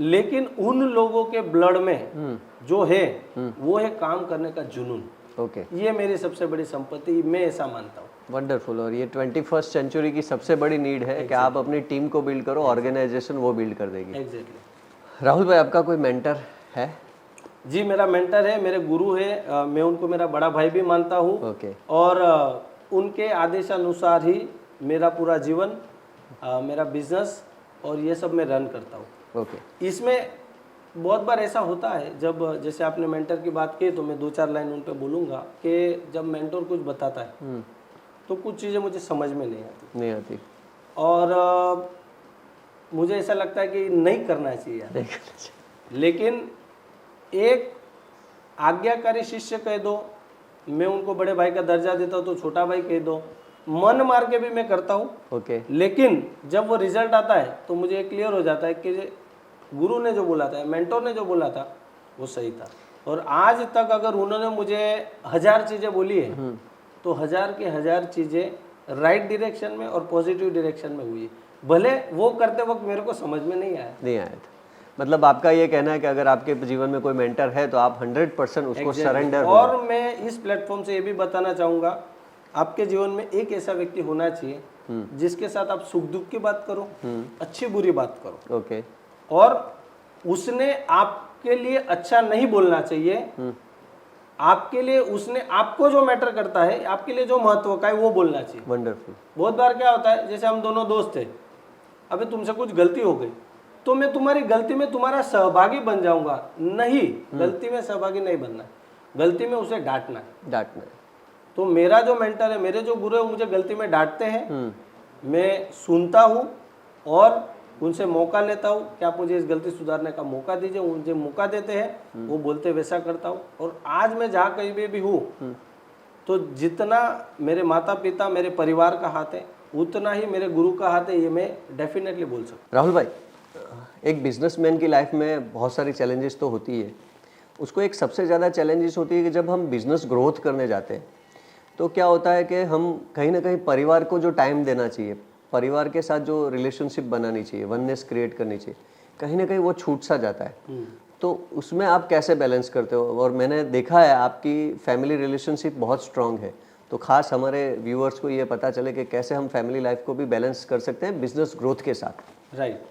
लेकिन उन लोगों के ब्लड में जो है वो है काम करने का जुनून। ओके। ये मेरी सबसे बड़ी संपत्ति, मैं ऐसा मानता हूँ। वंडरफुल। और ये 21st सेंचुरी की सबसे बड़ी नीड है कि आप अपनी टीम को बिल्ड करो, ऑर्गेनाइजेशन वो बिल्ड कर देगी। एग्जैक्टली। राहुल भाई, आपका कोई मेंटर है? जी, मेरा मेंटर है, मेरे गुरु है, मैं उनको मेरा बड़ा भाई भी मानता हूँ। ओके। और उनके आदेशानुसार ही मेरा पूरा जीवन, मेरा बिजनेस और ये सब मैं रन करता हूँ। ओके। इसमें बहुत बार ऐसा होता है, जब जैसे आपने मेंटर की बात की, तो मैं 2-4 लाइन उन पर बोलूँगा कि जब मेंटर कुछ बताता है तो कुछ चीज़ें मुझे समझ में नहीं आती, और मुझे ऐसा लगता है कि नहीं करना चाहिए यार। लेकिन एक आज्ञाकारी शिष्य कह दो, मैं उनको बड़े भाई का दर्जा देता हूँ, तो छोटा भाई कह दो, मन मार के भी मैं करता हूँ। ओके। लेकिन जब वो रिजल्ट आता है तो मुझे क्लियर हो जाता है कि गुरु ने जो बोला था, मेंटोर ने जो बोला था, वो सही था। और आज तक अगर उन्होंने मुझे 1000 चीज़ें बोली है तो 1000 की 1000 चीज़ें राइट डायरेक्शन में और पॉजिटिव डायरेक्शन में हुई। भले वो करते वक्त मेरे को समझ में नहीं आया था। मतलब आपका ये कहना है कि अगर आपके जीवन में कोई मेंटर है तो आप 100% उसको सरेंडर हो। और मैं इस प्लेटफॉर्म से ये भी बताना चाहूँगा आपके जीवन में एक ऐसा व्यक्ति होना चाहिए जिसके साथ आप सुख दुख की बात करो, अच्छी बुरी बात करो, ओके और उसने आपके लिए अच्छा नहीं बोलना चाहिए, आपके लिए उसने आपको जो मैटर करता है, आपके लिए जो महत्व का है वो बोलना चाहिए। वंडरफुल। बहुत बार क्या होता है, जैसे हम दोनों दोस्त थे, अबे तुमसे कुछ गलती हो गई तो मैं तुम्हारी गलती में तुम्हारा सहभागी बन जाऊंगा, नहीं, गलती में सहभागी नहीं बनना है, गलती में उसे डांटना है। तो मेरा जो मेंटर है, मेरे जो गुरु है, मुझे गलती में डांटते हैं, मैं सुनता हूँ और उनसे मौका लेता हूँ कि आप मुझे इस गलती सुधारने का मौका दीजिए, मुझे मौका देते हैं, वो बोलते वैसा करता हूँ। और आज मैं जहाँ कहीं भी हूँ, तो जितना मेरे माता पिता, मेरे परिवार का हाथ है, उतना ही मेरे गुरु का हाथ है, ये मैं डेफिनेटली बोल सकता हूँ। राहुल भाई, एक बिजनेसमैन की लाइफ में बहुत सारी चैलेंजेस तो होती है, उसको एक सबसे ज़्यादा चैलेंजेस होती है कि जब हम बिजनेस ग्रोथ करने जाते हैं तो क्या होता है कि हम कहीं ना कहीं परिवार को जो टाइम देना चाहिए, परिवार के साथ जो रिलेशनशिप बनानी चाहिए, वननेस क्रिएट करनी चाहिए, कहीं ना कहीं वो छूट सा जाता है। तो उसमें आप कैसे बैलेंस करते हो? और मैंने देखा है आपकी फैमिली रिलेशनशिप बहुत स्ट्रांग है, तो खास हमारे व्यूअर्स को ये पता चले कि कैसे हम फैमिली लाइफ को भी बैलेंस कर सकते हैं बिजनेस ग्रोथ के साथ। राइट,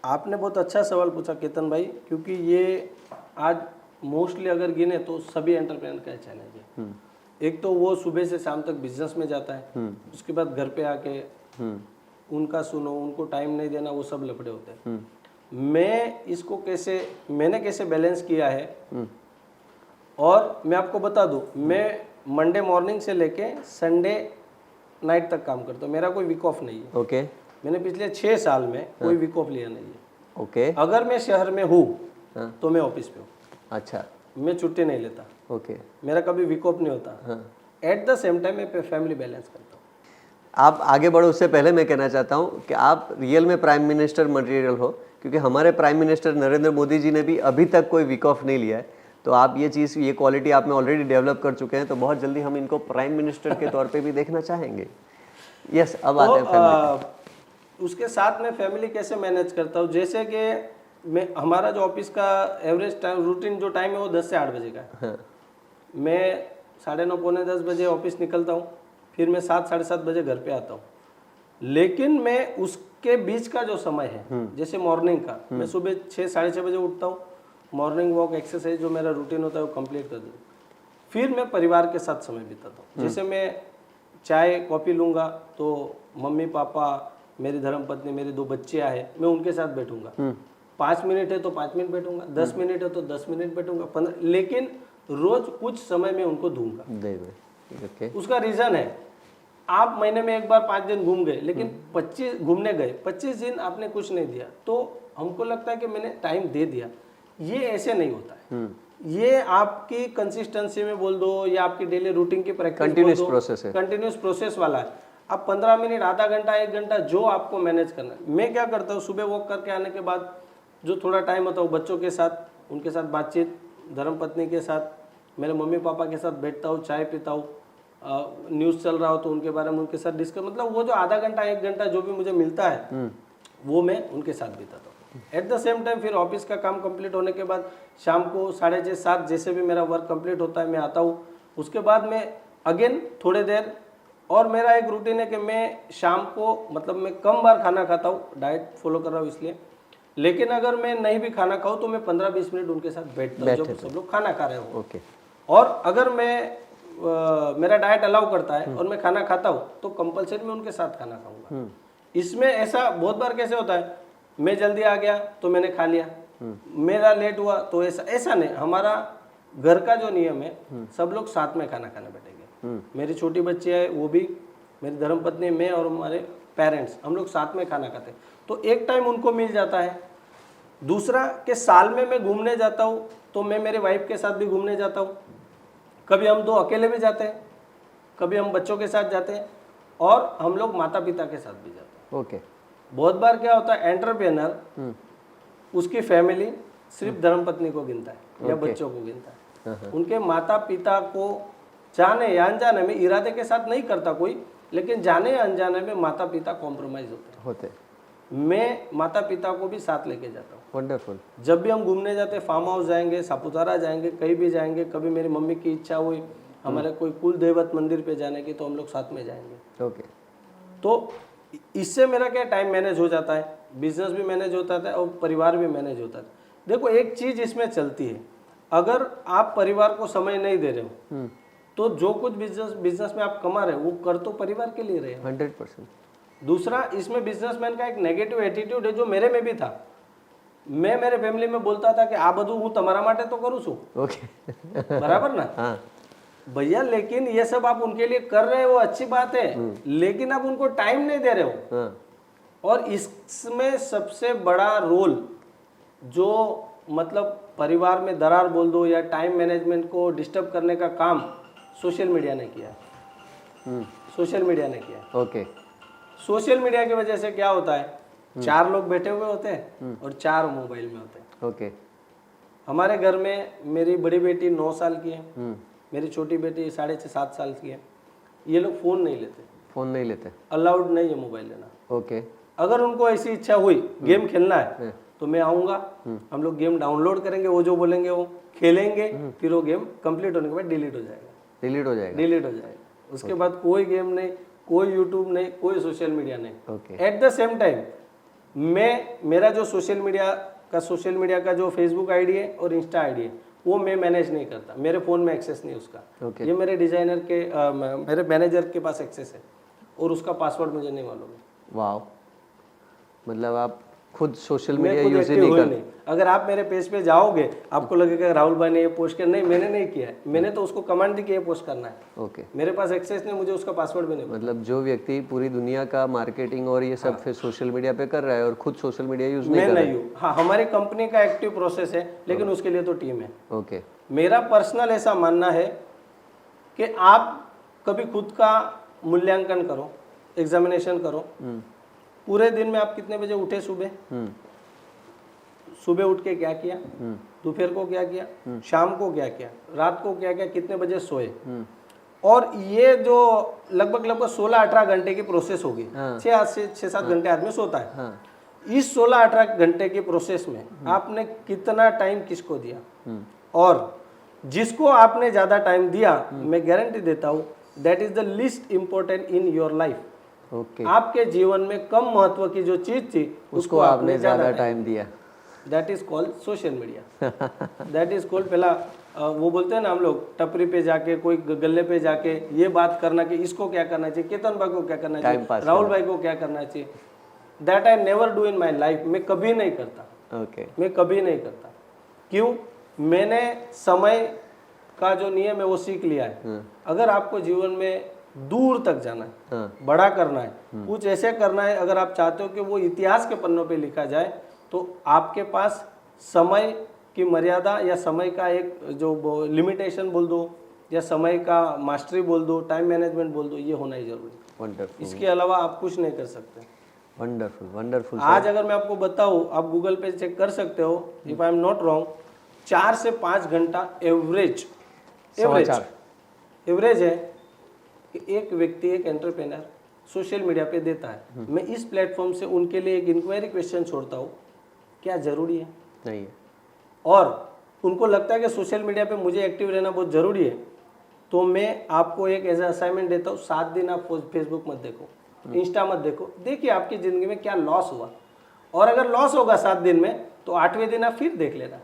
आपने बहुत अच्छा सवाल पूछा केतन भाई, क्योंकि ये आज मोस्टली अगर गिने तो सभी एंटरप्रेन्योर का चैलेंज है। एक तो वो सुबह से शाम तक बिजनेस में जाता है, उसके बाद घर पे आके उनका सुनो, उनको टाइम नहीं देना, वो सब लफड़े होते हैं। मैंने कैसे बैलेंस किया है, और मैं आपको बता दूं, मैं मंडे मॉर्निंग से लेके संडे नाइट तक काम करता हूँ, मेरा कोई वीक ऑफ नहीं है। ओके। मैंने पिछले 6 साल में कोई वीक ऑफ लिया नहीं है। ओके। अगर मैं शहर में हूँ तो मैं ऑफिस पे हूँ। अच्छा। मैं छुट्टी नहीं लेता। ओके। मेरा कभी वीक ऑफ नहीं होता। एट द सेम टाइम मैं फैमिली बैलेंस करता हूँ। आप आगे बढ़ो उससे पहले मैं कहना चाहता हूँ कि आप रियल में प्राइम मिनिस्टर मटेरियल हो, क्योंकि हमारे प्राइम मिनिस्टर नरेंद्र मोदी जी ने भी अभी तक कोई वीक ऑफ नहीं लिया है। तो आप ये चीज़, ये क्वालिटी आप में ऑलरेडी डेवलप कर चुके हैं, तो बहुत जल्दी हम इनको प्राइम मिनिस्टर के तौर पे भी देखना चाहेंगे। यस, अब आते हैं फैमिली। उसके साथ में फैमिली कैसे मैनेज करता हूँ, जैसे कि मैं, हमारा जो ऑफिस का एवरेज टाइम, रूटीन जो टाइम है वो 10 से 8 बजे का है। हाँ। मैं 9:30 पौने 10 बजे ऑफिस निकलता हूँ, फिर मैं 7 साढ़े 7 बजे घर पे आता हूँ। लेकिन मैं उसके बीच का जो समय है, जैसे मॉर्निंग का, मैं सुबह 6 साढ़े 6 बजे उठता हूँ, मॉर्निंग वॉक, एक्सरसाइज जो मेरा रूटीन होता है वो कंप्लीट कर देता हूँ। फिर मैं परिवार के साथ समय बिताता हूँ। जैसे मैं चाय कॉफ़ी लूँगा तो मम्मी पापा, मेरी धर्मपत्नी, मेरे 2 बच्चे आए, मैं उनके साथ बैठूंगा। 5 मिनट है तो 5 मिनट बैठूंगा, 10 मिनट है तो 10 मिनट बैठूंगा, 15, लेकिन रोज कुछ समय में उनको दूंगा। उसका रीजन है, आप महीने में एक बार 5 दिन घूम गए, लेकिन 25 घूमने गए, 25 दिन आपने कुछ नहीं दिया, तो हमको लगता है कि मैंने टाइम दे दिया। ये ऐसे नहीं होता है। ये आपकी कंसिस्टेंसी में बोल दो, या आपकी डेली रूटीन की प्रैक्टिस, कंटिन्यूस प्रोसेस है, कंटिन्यूस प्रोसेस वाला है। आप 15 मिनट, आधा घंटा, 1 घंटा, जो आपको मैनेज करना है। मैं क्या करता हूँ, सुबह वॉक करके आने के बाद जो थोड़ा टाइम होता है, बच्चों के साथ, उनके साथ बातचीत, धर्मपत्नी के साथ, मेरे मम्मी पापा के साथ बैठता हूँ, चाय पीता हूँ, न्यूज़ चल रहा हो तो उनके बारे में उनके साथ डिस्कस, मतलब वो जो आधा घंटा 1 घंटा जो भी मुझे मिलता है वो मैं उनके साथ बिताता हूँ। एट द सेम टाइम फिर ऑफिस का काम कंप्लीट होने के बाद शाम को 6:30 7 जैसे भी मेरा वर्क कंप्लीट होता है, मैं आता हूँ। उसके बाद मैं अगेन थोड़े देर, और मेरा एक रूटीन है कि मैं शाम को, मतलब मैं कम बार खाना खाता हूँ, डाइट फॉलो कर रहा हूँ इसलिए, लेकिन अगर मैं नहीं भी खाना खाऊँ तो मैं 15-20 मिनट उनके साथ बैठता हूँ जब सब लोग खाना खा रहे हो। ओके। और अगर मैं मेरा डाइट अलाउ करता है और मैं खाना खाता हूँ तो कंपलसरी मैं उनके साथ खाना खाऊंगा। इसमें ऐसा बहुत बार कैसे होता है, मैं जल्दी आ गया तो मैंने खा लिया, मेरा लेट हुआ तो ऐसा नहीं। हमारा घर का जो नियम है, सब लोग साथ में खाना खाने बैठेंगे। मेरी छोटी बच्ची है, वो भी, मेरी धर्मपत्नी, मैं और हमारे पेरेंट्स, हम लोग साथ में खाना खाते हैं, तो एक टाइम उनको मिल जाता है। दूसरा कि साल में मैं घूमने जाता हूँ तो मैं मेरे वाइफ के साथ भी घूमने जाता हूँ। कभी हम 2 अकेले भी जाते हैं, कभी हम बच्चों के साथ जाते हैं, और हम लोग माता पिता के साथ भी जाते हैं। ओके। बहुत बार क्या होता है, एंटरप्रेन्योर उसकी फैमिली सिर्फ धर्मपत्नी को गिनता है या बच्चों को गिनता है। उनके माता पिता को जाने या अनजाने में, इरादे के साथ नहीं करता कोई, लेकिन जाने या अनजाने में माता पिता कॉम्प्रोमाइज होते हैं। मैं माता पिता को भी साथ लेके जाता हूँ। वंडरफुल। जब भी हम घूमने जाते हैं, फार्म हाउस जाएंगे, सापुतारा जाएंगे, कहीं भी जाएंगे, कभी मेरी मम्मी की इच्छा हुई हमारे कोई कुल देवत मंदिर पे जाने की, तो हम लोग साथ में जाएंगे। ओके। तो इससे मेरा क्या टाइम मैनेज हो जाता है, बिजनेस भी मैनेज होता है और परिवार भी मैनेज होता है। देखो एक चीज इसमें चलती है, अगर आप परिवार को समय नहीं दे रहे हो तो जो कुछ बिजनेस में आप कमा रहे हो वो कर तो परिवार के लिए रहे हो। 100%। दूसरा, इसमें बिजनेसमैन का एक नेगेटिव एटीट्यूड है जो मेरे में भी था। मैं मेरे फैमिली में बोलता था कि आ બધું હું તમારા માટે તો કરું છું, ओके। बराबर ना हाँ। भैया, लेकिन ये सब आप उनके लिए कर रहे हो, अच्छी बात है, लेकिन आप उनको टाइम नहीं दे रहे हो। हाँ। और इसमें सबसे बड़ा रोल जो मतलब परिवार में दरार बोल दो या टाइम मैनेजमेंट को डिस्टर्ब करने का काम सोशल मीडिया ने किया है। सोशल मीडिया ने किया है। ओके। सोशल मीडिया की वजह से क्या होता है, 4 लोग बैठे हुए होते हैं और 4 मोबाइल में होते हैं। ओके। हमारे घर में मेरी बड़ी बेटी 9 साल की है, मेरी छोटी बेटी 6.5-7 साल की है। ये लोग फोन नहीं लेते, फोन नहीं लेते। अलाउड नहीं है मोबाइल लेना। ओके। अगर उनको ऐसी इच्छा हुई गेम खेलना है तो मैं आऊँगा, हम लोग गेम डाउनलोड करेंगे, वो जो बोलेंगे वो खेलेंगे, फिर वो गेम कंप्लीट होने के बाद डिलीट हो जाएगा। डिलीट हो जाएगा। डिलीट हो जाएगा। उसके बाद कोई गेम नहीं, कोई यूट्यूब नहीं, कोई सोशल मीडिया नहीं। Okay. At the same time मेरा जो सोशल मीडिया का जो फेसबुक आईडी है और इंस्टा आईडी है वो मैं मैनेज नहीं करता, मेरे फ़ोन में एक्सेस नहीं उसका। Okay. ये मेरे डिज़ाइनर के मेरे मैनेजर के पास एक्सेस है और उसका पासवर्ड मुझे नहीं मालूम है। वाह, मतलब आप खुद सोशल मैं मीडिया खुद यूज ही एक्टिव नहीं हुई करते। नहीं। अगर आप मेरे पेज पे जाओगे आपको लगेगा राहुल भाई ने ये पोस्ट किया, नहीं मैंने नहीं किया है, मैंने तो उसको कमांड दी कि ये पोस्ट करना है। ओके। मेरे पास एक्सेस नहीं, मुझे उसका पासवर्ड भी नहीं पता। मतलब जो व्यक्ति पूरी दुनिया का मार्केटिंग और ये सब फिर सोशल मीडिया पे कर रहा है और खुद सोशल मीडिया यूज नहीं मैं कर रहा नहीं हूँ। हाँ, हमारी कंपनी का एक्टिव प्रोसेस है, लेकिन उसके लिए तो टीम है। है। ओके। मेरा पर्सनल ऐसा मानना है कि आप कभी खुद का मूल्यांकन करो, एग्जामिनेशन करो। पूरे दिन में आप कितने बजे उठे, सुबह उठ के क्या किया, दोपहर को क्या किया, शाम को क्या किया, रात को क्या किया, कितने बजे सोए। और ये जो लगभग 16-18 घंटे की प्रोसेस होगी, 6-7 घंटे आदमी सोता है। हाँ। इस 16-18 घंटे की प्रोसेस में आपने कितना टाइम किसको दिया, और जिसको आपने ज़्यादा टाइम दिया, मैं गारंटी देता हूँ that is the least important in your life. Okay. आपके जीवन में कम महत्व की जो चीज़ थी उसको आपने ज़्यादा टाइम दिया। That is called social media. That is called, पहला वो बोलते हैं ना हम लोग, टपरी पे जाके कोई गले पे जाके ये बात करना कि इसको क्या करना चाहिए, केतन भाई को क्या करना चाहिए, राहुल भाई को क्या करना चाहिए। That I never do in my life. मैं कभी नहीं करता। ओके। मैं कभी नहीं करता। क्यों? मैंने समय का जो नियम है वो सीख लिया है। अगर आपको जीवन में दूर तक जाना है, बड़ा करना है, कुछ ऐसे करना है, अगर आप चाहते हो कि वो इतिहास के पन्नों पे लिखा जाए, तो आपके पास समय की मर्यादा या समय का एक जो लिमिटेशन बोल दो या समय का मास्टरी बोल दो, टाइम मैनेजमेंट बोल दो, ये होना ही जरूरी है। वंडरफुल। इसके अलावा आप कुछ नहीं कर सकते। Wonderful wonderful. आज अगर मैं आपको बताऊं, आप गूगल पे चेक कर सकते हो, if I am not wrong, 4 से 5 घंटा एवरेज है कि एक व्यक्ति, एक एंटरप्रेन्योर सोशल मीडिया पे देता है। मैं इस प्लेटफॉर्म से उनके लिए एक इंक्वायरी क्वेश्चन छोड़ता हूँ, क्या जरूरी है नहीं है, और उनको लगता है कि सोशल मीडिया पे मुझे एक्टिव रहना बहुत ज़रूरी है, तो मैं आपको एक एज असाइनमेंट देता हूँ, 7 दिन आप फेसबुक मत देखो, इंस्टा मत देखो, देखिए आपकी ज़िंदगी में क्या लॉस हुआ, और अगर लॉस होगा 7 दिन में तो 8वें दिन आप फिर देख लेना।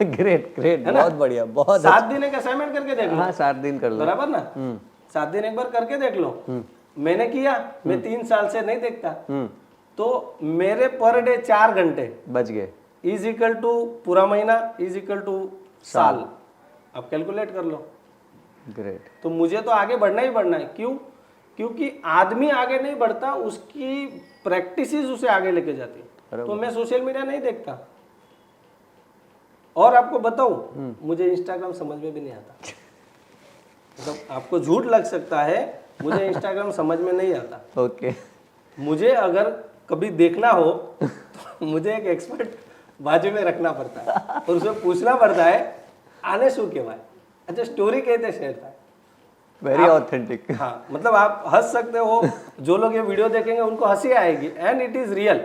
ग्रेट ग्रेट, बहुत बढ़िया, बहुत 7 दिन एक असाइनमेंट करके देख लो। हाँ 7 दिन कर लो, बराबर ना। 7 दिन एक बार करके देख लो। मैंने किया, मैं 3 साल से नहीं देखता, तो मेरे पर डे 4 घंटे बच गए, इज इक्वल टू पूरा महीना इज इक्वल टू साल। आप कैलकुलेट कर लो। ग्रेट। तो मुझे तो आगे बढ़ना ही बढ़ना है। क्यों? क्योंकि आदमी आगे नहीं बढ़ता, उसकी प्रैक्टिसेस उसे आगे लेके जाती है। तो मैं सोशल मीडिया नहीं देखता। और आपको बताऊं, मुझे इंस्टाग्राम समझ में भी नहीं आता। मतलब आपको झूठ लग सकता है, मुझे इंस्टाग्राम समझ में नहीं आता। ओके। मुझे अगर कभी देखना हो तो मुझे एक एक्सपर्ट बाजू में रखना पड़ता है और उसे पूछना पड़ता है आने शू के बाद, अच्छा स्टोरी कहते शेयर था, वेरी ऑथेंटिक। हाँ, मतलब आप हंस सकते हो, जो लोग ये वीडियो देखेंगे उनको हंसी आएगी, एंड इट इज रियल।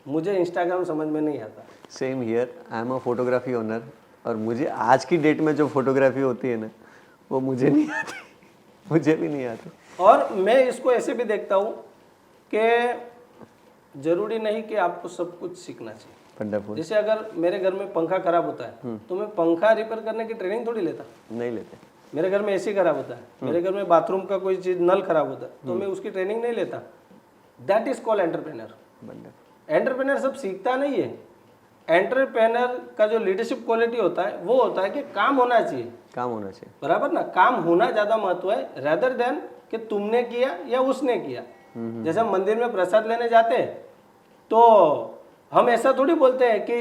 मुझे इंस्टाग्राम समझ में नहीं आता। Same here, I am a photography owner, और मुझे आज की डेट में जो फोटोग्राफी होती है ना, वो मुझे नहीं आती, मुझे भी नहीं आती। और मैं इसको ऐसे भी देखता हूँ कि जरूरी नहीं कि आपको सब कुछ सीखना चाहिए। वंडरफुल। जैसे अगर मेरे घर में पंखा खराब होता है तो मैं पंखा रिपेयर करने की ट्रेनिंग थोड़ी लेता। नहीं लेते। मेरे घर में एसी खराब होता है, मेरे घर में बाथरूम का कोई चीज नल खराब होता है तो मैं उसकी ट्रेनिंग नहीं लेता। That is called entrepreneur. Wonderful. Entrepreneur सब सीखता नहीं है। एंटरप्रेन्योर का जो लीडरशिप क्वालिटी होता है वो होता है कि काम होना चाहिए, काम होना चाहिए। बराबर ना। काम होना ज्यादा महत्व है रेदर देन कि तुमने किया या उसने किया। जैसे हम मंदिर में प्रसाद लेने जाते हैं तो हम ऐसा थोड़ी बोलते हैं कि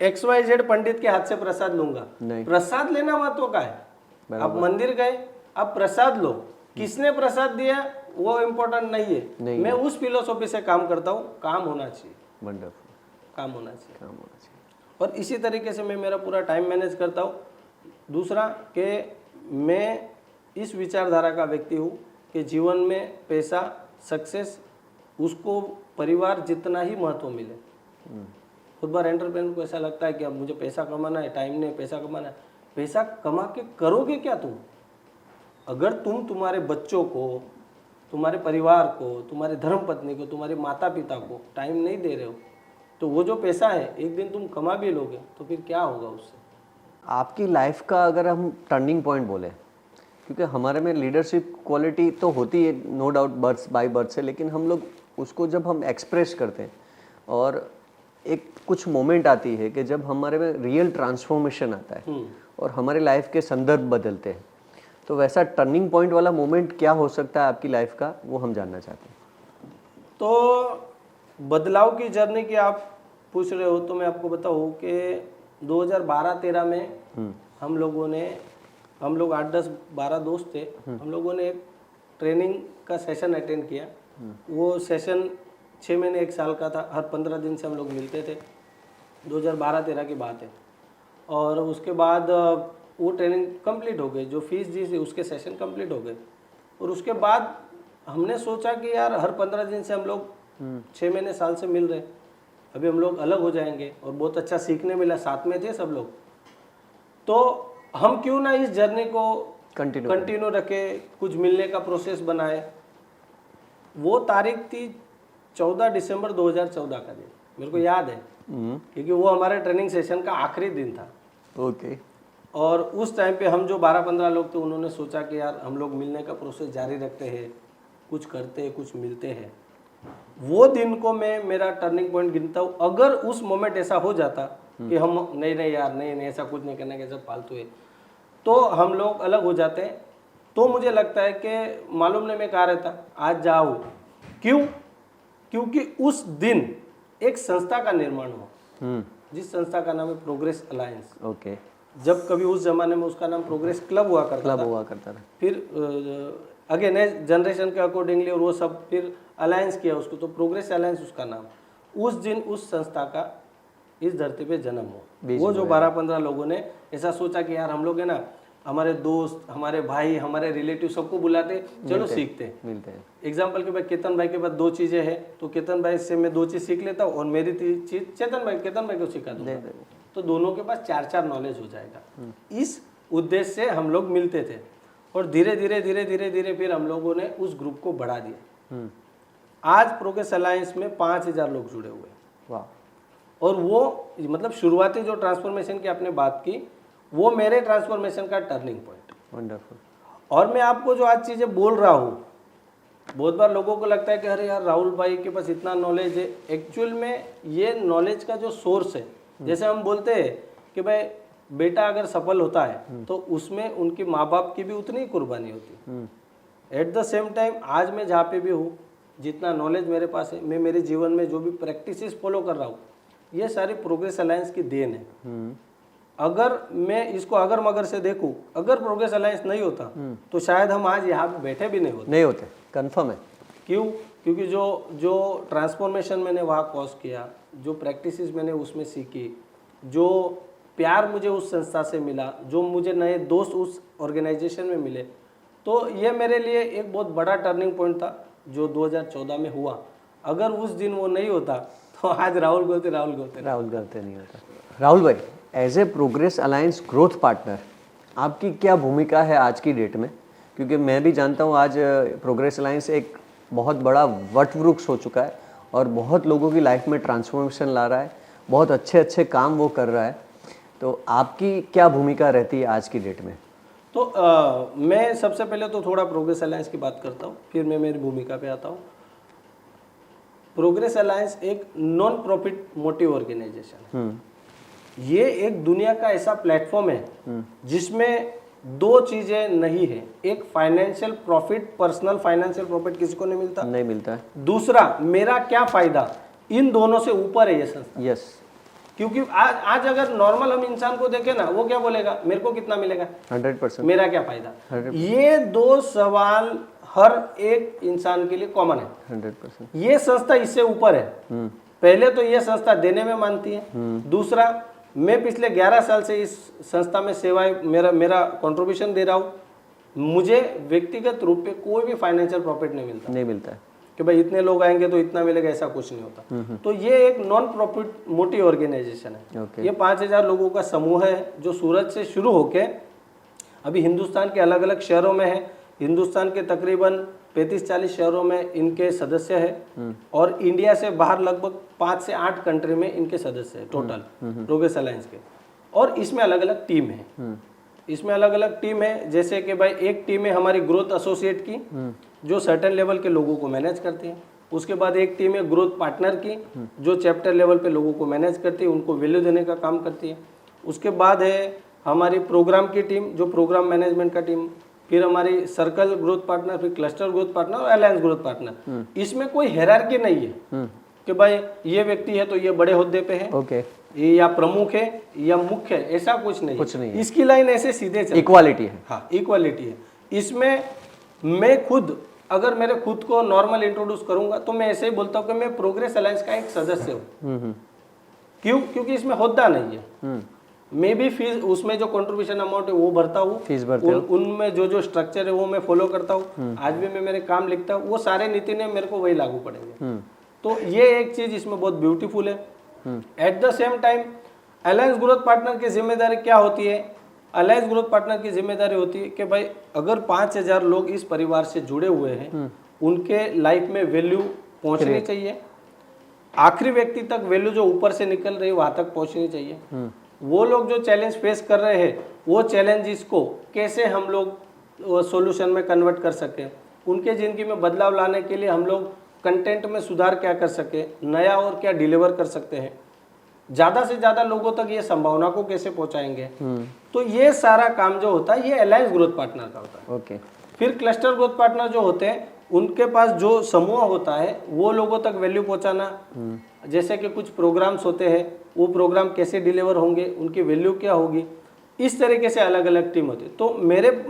XYZ पंडित के हाथ से प्रसाद लूंगा। नहीं। प्रसाद लेना महत्व का है। आप मंदिर गए, आप प्रसाद लो, किसने प्रसाद दिया वो इम्पोर्टेंट नहीं है। मैं उस फिलोसॉफी से काम करता हूँ, काम होना चाहिए। वंडरफुल। काम होना चाहिए। काम होना चाहिए। और इसी तरीके से मैं मेरा पूरा टाइम मैनेज करता हूँ। दूसरा कि मैं इस विचारधारा का व्यक्ति हूँ कि जीवन में पैसा, सक्सेस, उसको परिवार जितना ही महत्व मिले। खुद बार एंटरप्रेन्योर को ऐसा लगता है कि अब मुझे पैसा कमाना है, टाइम नहीं, पैसा कमाना है। पैसा कमा के करोगे क्या तुम? अगर तुम तुम्हारे बच्चों को, तुम्हारे परिवार को, तुम्हारे धर्मपत्नी को, तुम्हारे माता पिता को टाइम नहीं दे रहे हो तो वो जो पैसा है एक दिन तुम कमा भी लोगे तो फिर क्या होगा उससे? आपकी लाइफ का अगर हम टर्निंग पॉइंट बोले, क्योंकि हमारे में लीडरशिप क्वालिटी तो होती है no doubt birth by birth से, लेकिन हम लोग उसको जब हम एक्सप्रेस करते हैं और एक कुछ मोमेंट आती है कि जब हमारे में रियल ट्रांसफॉर्मेशन आता है और हमारे लाइफ के संदर्भ बदलते हैं, तो वैसा टर्निंग पॉइंट वाला मोमेंट क्या हो सकता है आपकी लाइफ का, वो हम जानना चाहते हैं। तो बदलाव की जर्नी की आप पूछ रहे हो तो मैं आपको बताऊँ कि 2012-13 में हम लोग 8-10-12 दोस्त थे। हम लोगों ने एक ट्रेनिंग का सेशन अटेंड किया। वो सेशन 6 महीने 1 साल का था। हर 15 दिन से हम लोग मिलते थे। 2012-13 की बात है। और उसके बाद वो ट्रेनिंग कंप्लीट हो गई, जो फीस दी थी उसके सेशन कंप्लीट हो गए। और उसके बाद हमने सोचा कि यार हर 15 दिन से हम लोग 6 महीने साल से मिल रहे, अभी हम लोग अलग हो जाएंगे और बहुत अच्छा सीखने मिला, साथ में थे सब लोग, तो हम क्यों ना इस जर्नी को कंटिन्यू रखे, कुछ मिलने का प्रोसेस बनाए। वो तारीख थी 14 दिसंबर 2014 का दिन, मेरे को याद है क्योंकि वो हमारे ट्रेनिंग सेशन का आखिरी दिन था। ओके। और उस टाइम पे हम जो 12-15 लोग थे उन्होंने सोचा कि यार हम लोग मिलने का प्रोसेस जारी रखते हैं, कुछ करते हैं, कुछ मिलते हैं। वो दिन को मैं मेरा टर्निंग पॉइंट गिनता हूँ। अगर उस मोमेंट ऐसा हो जाता कि हम नहीं यार नहीं ऐसा कुछ नहीं करना, कैसा फालतू है, तो हम लोग अलग हो जाते हैं। तो मुझे लगता है कि मालूम नहीं मैं कहाँ रहता, आज जाऊँ क्यों? क्योंकि उस दिन एक संस्था का निर्माण हुआ, जिस संस्था का नाम है प्रोग्रेस अलायंस। ओके। जब कभी उस जमाने में उसका नाम प्रोग्रेस क्लब हुआ करता था। फिर आगे नए जनरेशन के अकॉर्डिंगली और वो सब फिर अलायंस किया उसको, तो प्रोग्रेस अलायंस उसका नाम। उस दिन उस संस्था का इस धरती पे जन्म हुआ। वो जो 12-15 लोगों ने ऐसा सोचा कि यार हम लोग है ना, हमारे दोस्त, हमारे भाई, हमारे रिलेटिव सबको बुलाते, चलो सीखते मिलते हैं। एग्जाम्पल के भाई केतन भाई के पास 2 चीज़ें हैं तो केतन भाई से मैं 2 चीज़ सीख लेता हूँ और मेरी चीज़ केतन भाई को सिखा दूंगा, तो दोनों के पास 4-4 नॉलेज हो जाएगा। इस उद्देश्य से हम लोग मिलते थे और धीरे धीरे फिर हम लोगों ने उस ग्रुप को बढ़ा दिया। आज प्रोग्रेस अलायंस में 5000 लोग जुड़े हुए हैं। वाह। और वो मतलब शुरुआती जो ट्रांसफॉर्मेशन की आपने बात की, वो मेरे ट्रांसफॉर्मेशन का टर्निंग पॉइंट। वंडरफुल। और मैं आपको जो आज चीज़ें बोल रहा हूँ, बहुत बार लोगों को लगता है कि अरे यार राहुल भाई के पास इतना नॉलेज है। एक्चुअल में ये नॉलेज का जो सोर्स है, जैसे हम बोलते हैं कि भाई बेटा अगर सफल होता है तो उसमें उनके माँ बाप की भी उतनी ही कुर्बानी होती। एट द सेम टाइम आज मैं जहाँ पे भी हूँ, जितना नॉलेज मेरे पास है, मैं मेरे जीवन में जो भी प्रैक्टिसेस फॉलो कर रहा हूँ, ये सारी प्रोग्रेस अलायंस की देन है। अगर मैं इसको अगर मगर से देखूं, अगर प्रोग्रेस अलायंस नहीं होता तो शायद हम आज यहाँ पे बैठे भी नहीं होते। कंफर्म है। क्यों? क्योंकि जो ट्रांसफॉर्मेशन मैंने वहाँ कॉज किया, जो प्रैक्टिसेस मैंने उसमें सीखी, जो प्यार मुझे उस संस्था से मिला, जो मुझे नए दोस्त उस ऑर्गेनाइजेशन में मिले, तो ये मेरे लिए एक बहुत बड़ा टर्निंग पॉइंट था जो 2014 में हुआ। अगर उस दिन वो नहीं होता तो आज राहुल गौते नहीं होता। राहुल भाई, as a Progress Alliance growth partner, आपकी क्या भूमिका है आज की डेट में? क्योंकि मैं भी जानता हूँ आज प्रोग्रेस अलायंस एक बहुत बड़ा वट वृक्ष हो चुका है और बहुत लोगों की लाइफ में ट्रांसफॉर्मेशन ला रहा है, बहुत अच्छे अच्छे काम वो कर रहा है। तो आपकी क्या भूमिका रहती है आज की डेट में? तो मैं सबसे पहले तो थोड़ा प्रोग्रेस अलायंस की बात करता हूँ, फिर मैं मेरी भूमिका पे आता हूँ। प्रोग्रेस अलायंस एक नॉन प्रॉफिट मोटिव ऑर्गेनाइजेशन है। ये एक दुनिया का ऐसा प्लेटफॉर्म है जिसमें दो चीजें नहीं है। एक financial profit, personal financial profit किसी को नहीं मिलता, नहीं मिलता है। दूसरा मेरा क्या फायदा, इन दोनों से ऊपर है ये संस्था। यस। क्योंकि आज अगर नॉर्मल हम इंसान को देखें ना, वो क्या बोलेगा, मेरे को कितना मिलेगा, 100%। मेरा क्या फायदा। ये दो सवाल हर एक इंसान के लिए कॉमन है। 100%। ये संस्था इससे ऊपर है। पहले तो ये संस्था देने में मानती है, दूसरा मैं पिछले 11 साल से इस संस्था में सेवाएं, मेरा कंट्रीब्यूशन दे रहा हूँ। मुझे व्यक्तिगत रूप पे कोई भी फाइनेंशियल प्रॉफिट नहीं मिलता है कि भाई इतने लोग आएंगे तो इतना मिलेगा, ऐसा कुछ नहीं होता। तो ये एक नॉन प्रॉफिट मोटिव ऑर्गेनाइजेशन है। ये 5000 लोगों का समूह है जो सूरत से शुरू होके अभी हिंदुस्तान के अलग अलग शहरों में है। हिंदुस्तान के तकरीबन 35-40 शहरों में इनके सदस्य है और इंडिया से बाहर लगभग 5 से 8 कंट्री में इनके सदस्य है टोटल प्रोग्रेस अलायंस के। और इसमें अलग अलग टीम है। इसमें अलग अलग टीम है, जैसे कि भाई एक टीम है हमारी ग्रोथ एसोसिएट की जो सर्टेन लेवल के लोगों को मैनेज करती है। उसके बाद एक टीम है ग्रोथ पार्टनर की जो चैप्टर लेवल पे लोगों को मैनेज करती है, उनको वैल्यू देने का काम करती है। उसके बाद है हमारी प्रोग्राम की टीम जो प्रोग्राम मैनेजमेंट का टीम, फिर हमारी सर्कल ग्रोथ पार्टनर, फिर क्लस्टर ग्रोथ पार्टनर और अलायंस ग्रोथ पार्टनर। इसमें कोई हायरार्की नहीं है कि भाई ये व्यक्ति है तो ये बड़े ओहदे पे है, ये या प्रमुख है या मुख्य है, ऐसा कुछ नहीं है। इसकी लाइन ऐसे सीधे चलती है। इक्वालिटी है। हाँ, इक्वालिटी है। इसमें मैं खुद अगर मेरे खुद को नॉर्मल इंट्रोड्यूस करूंगा तो मैं ऐसे ही बोलता हूँ कि मैं प्रोग्रेस अलायंस का एक सदस्य हूँ। क्यों? क्योंकि इसमें होद्दा नहीं है। मैं भी फीस, उसमें जो कंट्रीब्यूशन अमाउंट है वो भरता हूँ, उनमें जो स्ट्रक्चर है वो मैं फॉलो करता हूँ। आज भी मैं मेरे काम लिखता हूँ, वो सारे नीति नियम मेरे को वही लागू पड़ेंगे। तो ये एक चीज इसमें बहुत ब्यूटीफुल है। At the same time alliance growth partner की जिम्मेदारी क्या होती है? अलायंस ग्रोथ पार्टनर की जिम्मेदारी होती है कि भाई अगर 5000 लोग इस परिवार से जुड़े हुए हैं, उनके लाइफ में वैल्यू पहुंचनी चाहिए। आखिरी व्यक्ति तक वैल्यू जो ऊपर से निकल रही है वहां तक पहुंचनी चाहिए। वो लोग जो चैलेंज फेस कर रहे हैं, वो चैलेंजेस को कैसे हम लोग सॉल्यूशन में कन्वर्ट कर सके, उनके जिंदगी में बदलाव लाने के लिए हम लोग कंटेंट में सुधार क्या कर सके, नया और क्या डिलीवर कर सकते हैं, ज्यादा से ज्यादा लोगों तक ये संभावना को कैसे पहुंचाएंगे। तो ये सारा काम जो होता है ये अलायंस ग्रोथ पार्टनर का होता है। फिर क्लस्टर ग्रोथ पार्टनर जो होते हैं उनके पास जो समूह होता है वो लोगों तक वैल्यू पहुंचाना, जैसे कि कुछ प्रोग्राम्स होते हैं वो प्रोग्राम कैसे डिलीवर होंगे, उनकी वैल्यू क्या होगी, इस तरीके से अलग अलग टीम होती है। तो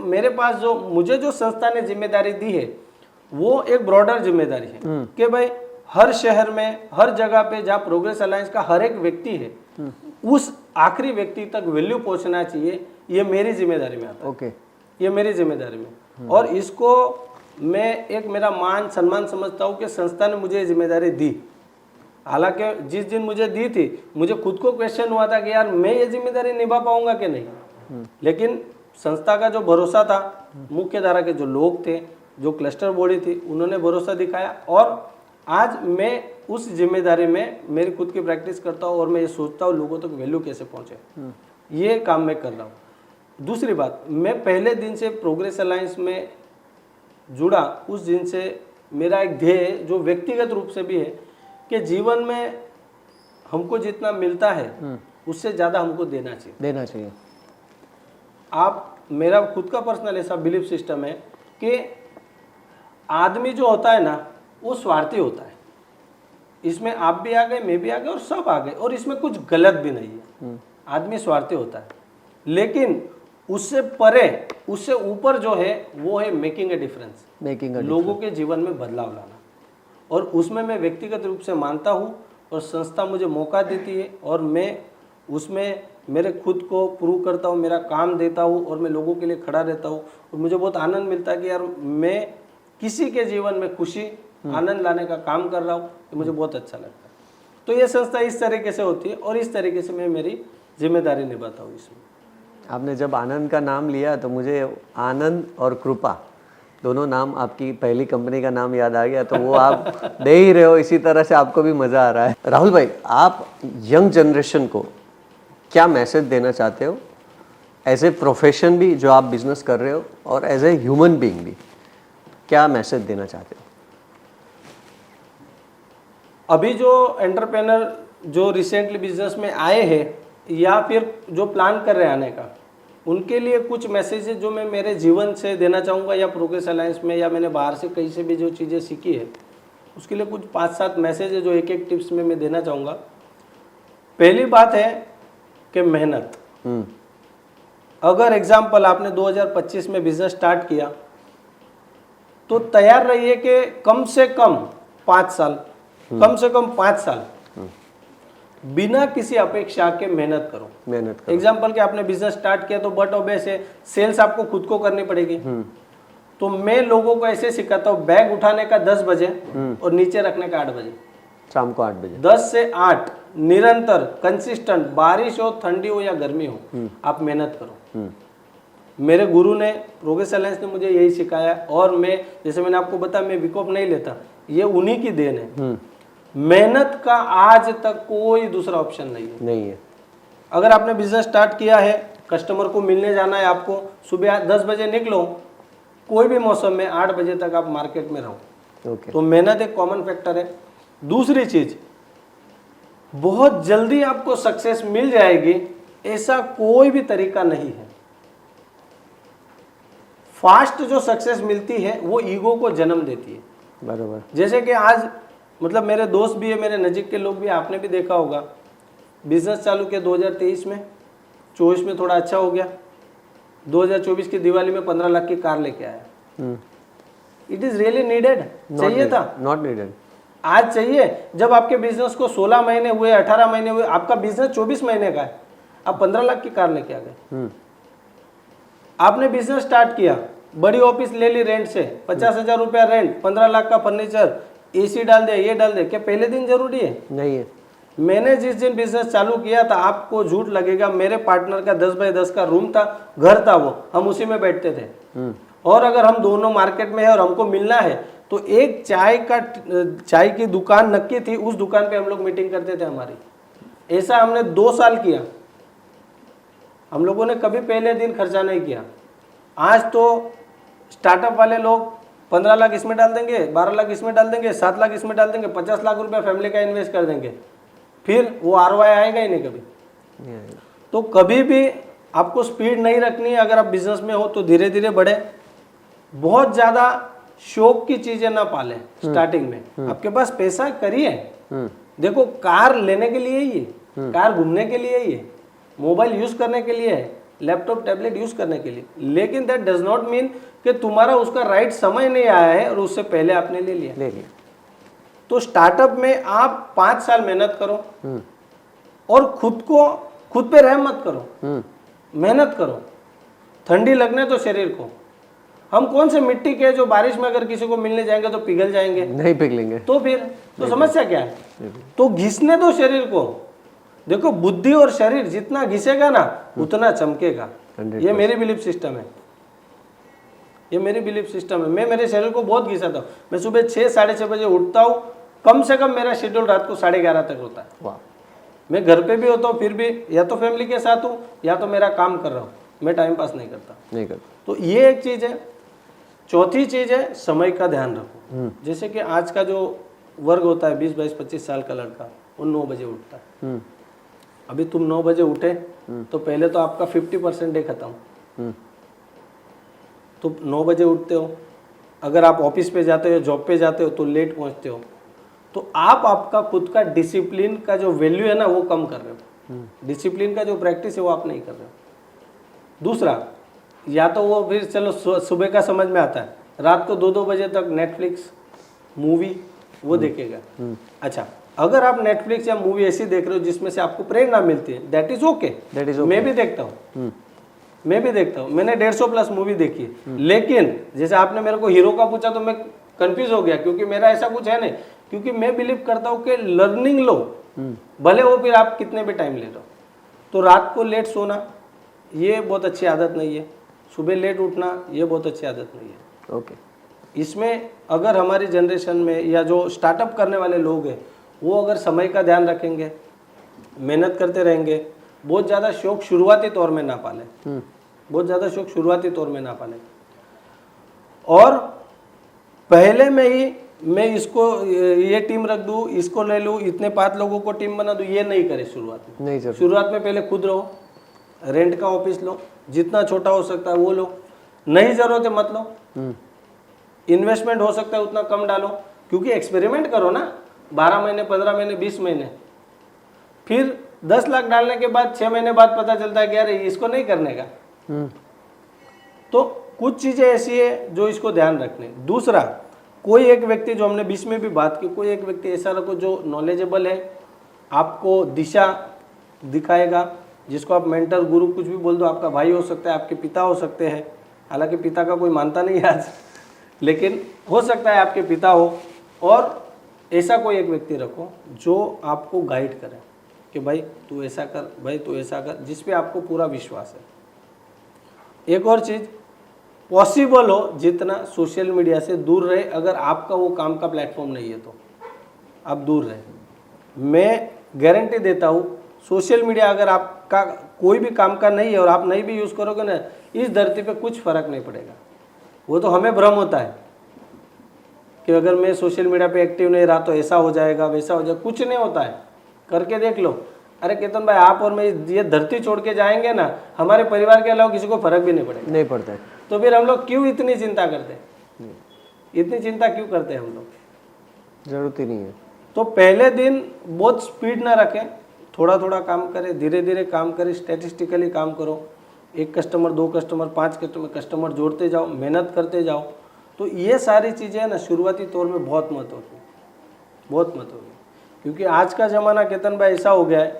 मेरे पास जो मुझे जो संस्था ने जिम्मेदारी दी है वो एक ब्रॉडर जिम्मेदारी है कि भाई हर शहर में, हर जगह पे जहाँ प्रोग्रेस अलायंस का हर एक व्यक्ति है उस आखिरी व्यक्ति तक वैल्यू पहुंचना चाहिए। ये मेरी जिम्मेदारी में आता है। ये मेरी जिम्मेदारी में, और इसको मैं एक मेरा मान सम्मान समझता हूँ कि संस्था ने मुझे जिम्मेदारी दी। हालांकि जिस दिन मुझे दी थी मुझे खुद को क्वेश्चन हुआ था कि यार मैं ये जिम्मेदारी निभा पाऊंगा कि नहीं, लेकिन संस्था का जो भरोसा था, मुख्य धारा के जो लोग थे, जो क्लस्टर बॉडी थी, उन्होंने भरोसा दिखाया और आज मैं उस जिम्मेदारी में मेरी खुद की प्रैक्टिस करता हूँ और मैं ये सोचता हूँ लोगों तक वैल्यू कैसे पहुँचे, ये काम मैं कर रहा हूँ। दूसरी बात, मैं पहले दिन से प्रोग्रेस अलायंस में जुड़ा उस दिन से मेरा एक ध्येय जो व्यक्तिगत रूप से भी है कि जीवन में हमको जितना मिलता है उससे ज़्यादा हमको देना चाहिए। आप, मेरा खुद का पर्सनल ऐसा बिलीफ सिस्टम है कि आदमी जो होता है ना वो स्वार्थी होता है। इसमें आप भी आ गए, मैं भी आ गए और सब आ गए, और इसमें कुछ गलत भी नहीं है। आदमी स्वार्थी होता है, लेकिन उससे परे, उससे ऊपर जो है वो है मेकिंग ए डिफरेंस, लोगों के जीवन में बदलाव लाना। और उसमें मैं व्यक्तिगत रूप से मानता हूँ और संस्था मुझे मौका देती है और मैं उसमें मेरे खुद को प्रूव करता हूँ, मेरा काम देता हूँ और मैं लोगों के लिए खड़ा रहता हूँ। और मुझे बहुत आनंद मिलता है कि यार मैं किसी के जीवन में खुशी, आनंद लाने का काम कर रहा हूँ, तो मुझे बहुत अच्छा लगता है। तो ये संस्था इस तरीके से होती है और इस तरीके से मैं मेरी जिम्मेदारी निभाता हूँ इसमें। आपने जब आनंद का नाम लिया तो मुझे आनंद और कृपा दोनों नाम आपकी पहली कंपनी का नाम याद आ गया, तो वो आप दे ही रहे हो, इसी तरह से आपको भी मज़ा आ रहा है। राहुल भाई, आप यंग जनरेशन को क्या मैसेज देना चाहते हो, एज ए प्रोफेशन भी जो आप बिजनेस कर रहे हो और एज ए ह्यूमन बीइंग भी, क्या मैसेज देना चाहते हो? अभी जो एंटरप्रेनर जो रिसेंटली बिजनेस में आए हैं या फिर जो प्लान कर रहे हैं आने का, उनके लिए कुछ मैसेजेस जो मैं मेरे जीवन से देना चाहूँगा या प्रोग्रेस अलायंस में या मैंने बाहर से कहीं से भी जो चीज़ें सीखी है, उसके लिए कुछ 5-7 मैसेज है जो एक एक टिप्स में मैं देना चाहूँगा। पहली बात है कि मेहनत। अगर एग्जाम्पल आपने 2025 में बिजनेस स्टार्ट किया तो तैयार रहिए कि कम से कम 5 साल, कम से कम 5 साल बिना किसी अपेक्षा के मेहनत करो। एग्जाम्पल के आपने बिजनेस स्टार्ट किया तो बट ऑब्वियस है सेल्स आपको खुद को करनी पड़ेगी। तो मैं लोगों को ऐसे सिखाता हूँ, बैग उठाने का 10 बजे और नीचे रखने का 8 बजे, शाम को 8 बजे, 10 से 8 निरंतर कंसिस्टेंट, बारिश हो ठंडी हो या गर्मी हो, आप मेहनत करो। मेरे गुरु ने, प्रोग्रेस अलायंस ने मुझे यही सिखाया और मैं, जैसे मैंने आपको बताया, मैं विकॉप नहीं लेता, ये उन्हीं की देन है। मेहनत का आज तक कोई दूसरा ऑप्शन नहीं है। अगर आपने बिजनेस स्टार्ट किया है, कस्टमर को मिलने जाना है, आपको सुबह 10 बजे निकलो, कोई भी मौसम में 8 बजे तक आप मार्केट में रहो। तो मेहनत एक कॉमन फैक्टर है। दूसरी चीज, बहुत जल्दी आपको सक्सेस मिल जाएगी ऐसा कोई भी तरीका नहीं है। फास्ट जो सक्सेस मिलती है वो ईगो को जन्म देती है। बराबर। जैसे कि आज मतलब मेरे दोस्त भी है, मेरे नजीक के लोग भी, आपने भी देखा होगा, बिजनेस चालू किया 2023 में, 24 में थोड़ा अच्छा हो गया, 2024 की दिवाली में 15 लाख की कार लेके आया। It is really needed? चाहिए था? Not needed. आज चाहिए? जब आपके बिजनेस को 16 महीने हुए, 18 महीने हुए, आपका बिजनेस 24 महीने का है, आप 15 लाख की कार लेके आ गए। आपने बिजनेस स्टार्ट किया, बड़ी ऑफिस ले ली रेंट से, 50,000 रुपया रेंट, 15 लाख का फर्नीचर, एसी डाल दिया, ये डाल दिया, क्या पहले दिन जरूरी है? नहीं है। मैंने जिस दिन बिजनेस चालू किया था, आपको झूठ लगेगा, मेरे पार्टनर का 10 बाय 10 का रूम था, घर था, वो हम उसी में बैठते थे। और अगर हम दोनों मार्केट में है और हमको मिलना है तो एक चाय की दुकान नक्की थी, उस दुकान पे हम लोग मीटिंग करते थे हमारी। ऐसा हमने 2 साल किया। हम लोगों ने कभी पहले दिन खर्चा नहीं किया। आज तो स्टार्टअप वाले लोग 15 लाख इसमें डाल देंगे, 12 लाख इसमें डाल देंगे, 7 लाख इसमें डाल देंगे, 50 लाख रुपया फैमिली का इन्वेस्ट कर देंगे, फिर वो ROI आएगा ही नहीं कभी। तो कभी भी आपको स्पीड नहीं रखनी है। अगर आप बिजनेस में हो तो धीरे धीरे बढ़े, बहुत ज़्यादा शौक की चीज़ें ना पालें स्टार्टिंग में। आपके पास पैसा करिए, देखो कार लेने के लिए ही है, कार घूमने के लिए ही है, मोबाइल यूज़ करने के लिए है, लैपटॉप टैबलेट यूज़ करने के लिए, लेकिन दैट डज नॉट मीन कि तुम्हारा उसका राइट समय नहीं आया है और उससे पहले आपने ले लिया। तो स्टार्टअप में आप 5 साल मेहनत करो और खुद पे रहम मत करो, मेहनत करो। ठंडी लगने तो शरीर को, हम कौन से मिट्टी के जो बारिश में अगर किसी को मिलने जाएंगे तो पिघल जाएंगे? नहीं पिघलेंगे। तो फिर तो समस्या क्या है? तो घिसने दो शरीर को। देखो बुद्धि और शरीर जितना घिसेगा ना उतना चमकेगा। ये मेरी बिलीफ सिस्टम है, ये मेरी बिलीफ सिस्टम है। मैं मेरे शरीर को बहुत घिसाता हूँ। मैं सुबह 6-6:30 बजे उठता हूँ, कम से कम मेरा शेड्यूल रात को 11:30 तक होता है। मैं घर पे भी होता हूँ, फिर भी या तो फैमिली के साथ हूँ या तो मेरा काम कर रहा हूँ, मैं टाइम पास नहीं करता। तो ये एक चीज़ है। चौथी चीज़ है समय का ध्यान रखो। जैसे कि आज का जो वर्ग होता है 20, 22, 25 साल का लड़का, वो 9 बजे उठता है। अभी तुम 9 बजे उठे तो पहले तो आपका 50% डे खत्म। तो 9 बजे उठते हो, अगर आप ऑफिस पे जाते हो, जॉब पे जाते हो तो लेट पहुंचते हो, तो आप आपका खुद का डिसिप्लिन का जो वैल्यू है ना वो कम कर रहे हो। डिसिप्लिन का जो प्रैक्टिस है वो आप नहीं कर रहे हो। दूसरा, या तो वो फिर चलो सुबह का समझ में आता है, रात को 2-2 बजे तक नेटफ्लिक्स मूवी वो देखेगा। अच्छा, अगर आप नेटफ्लिक्स या मूवी ऐसी देख रहे हो जिसमें से आपको प्रेरणा मिलती है, दैट इज ओके। मैं भी देखता हूँ, मैंने 150+ मूवी देखी है। लेकिन जैसे आपने मेरे को हीरो का पूछा तो मैं कंफ्यूज हो गया, क्योंकि मेरा ऐसा कुछ है नहीं। क्योंकि मैं बिलीव करता हूँ कि लर्निंग लो, भले वो फिर आप कितने भी टाइम ले लो। तो रात को लेट सोना, ये बहुत अच्छी आदत नहीं है। सुबह लेट उठना ये बहुत अच्छी आदत नहीं है। ओके। इसमें अगर हमारी जनरेशन में या जो स्टार्टअप करने वाले लोग हैं वो अगर समय का ध्यान रखेंगे, मेहनत करते रहेंगे, बहुत ज़्यादा शौक शुरुआती तौर में ना पालें, बहुत ज़्यादा शौक शुरुआती तौर में ना पालें, और पहले में ही मैं इसको ये टीम रख दूँ, इसको ले लूँ, इतने 5 लोगों को टीम बना दूँ, ये नहीं करे शुरुआत में। नहीं सर। शुरुआत में पहले खुद रहो, रेंट का ऑफिस लो, जितना छोटा हो सकता है वो लो, नहीं ज़रूरत है मत लो, इन्वेस्टमेंट हो सकता है उतना कम डालो, क्योंकि एक्सपेरिमेंट करो ना 12 महीने, 15 महीने, 20 महीने, फिर 10 लाख डालने के बाद 6 महीने बाद पता चलता है कि यार इसको नहीं करने का। तो कुछ चीज़ें ऐसी है जो इसको ध्यान रखने। दूसरा, कोई एक व्यक्ति, जो हमने बीच में भी बात की, कोई एक व्यक्ति ऐसा रखो जो नॉलेजेबल है, आपको दिशा दिखाएगा, जिसको आप मेंटर, गुरु कुछ भी बोल दो, आपका भाई हो सकता है, आपके पिता हो सकते हैं, हालांकि पिता का कोई मानता नहीं है आज, लेकिन हो सकता है आपके पिता हो, और ऐसा कोई एक व्यक्ति रखो जो आपको गाइड करे कि भाई तू ऐसा कर, भाई तू ऐसा कर, जिस पे आपको पूरा विश्वास है। एक और चीज़, पॉसिबल हो जितना सोशल मीडिया से दूर रहे, अगर आपका वो काम का प्लेटफॉर्म नहीं है तो आप दूर रहे। मैं गारंटी देता हूँ, सोशल मीडिया अगर आपका कोई भी काम का नहीं है और आप नहीं भी यूज़ करोगे ना, इस धरती पे कुछ फ़र्क नहीं पड़ेगा। वो तो हमें भ्रम होता है कि अगर मैं सोशल मीडिया पे एक्टिव नहीं रहा तो ऐसा हो जाएगा, वैसा हो जाएगा, कुछ नहीं होता है, करके देख लो। अरे केतन भाई, आप और मैं ये धरती छोड़ के जाएंगे ना, हमारे परिवार के अलावा किसी को फर्क भी नहीं पड़ेगा, नहीं पड़ता है। तो फिर हम लोग क्यों इतनी चिंता करते हैं? इतनी चिंता क्यों करते हैं हम लोग? जरूरत ही नहीं है। तो पहले दिन बहुत स्पीड ना रखें, थोड़ा थोड़ा काम करें, धीरे धीरे काम करें, स्टैटिस्टिकली काम करो, 1 कस्टमर, 2 कस्टमर, 5 कस्टमर जोड़ते जाओ, मेहनत करते जाओ। तो ये सारी चीज़ें ना शुरुआती तौर में बहुत महत्वपूर्ण, बहुत महत्वपूर्ण, क्योंकि आज का ज़माना केतन भाई ऐसा हो गया है,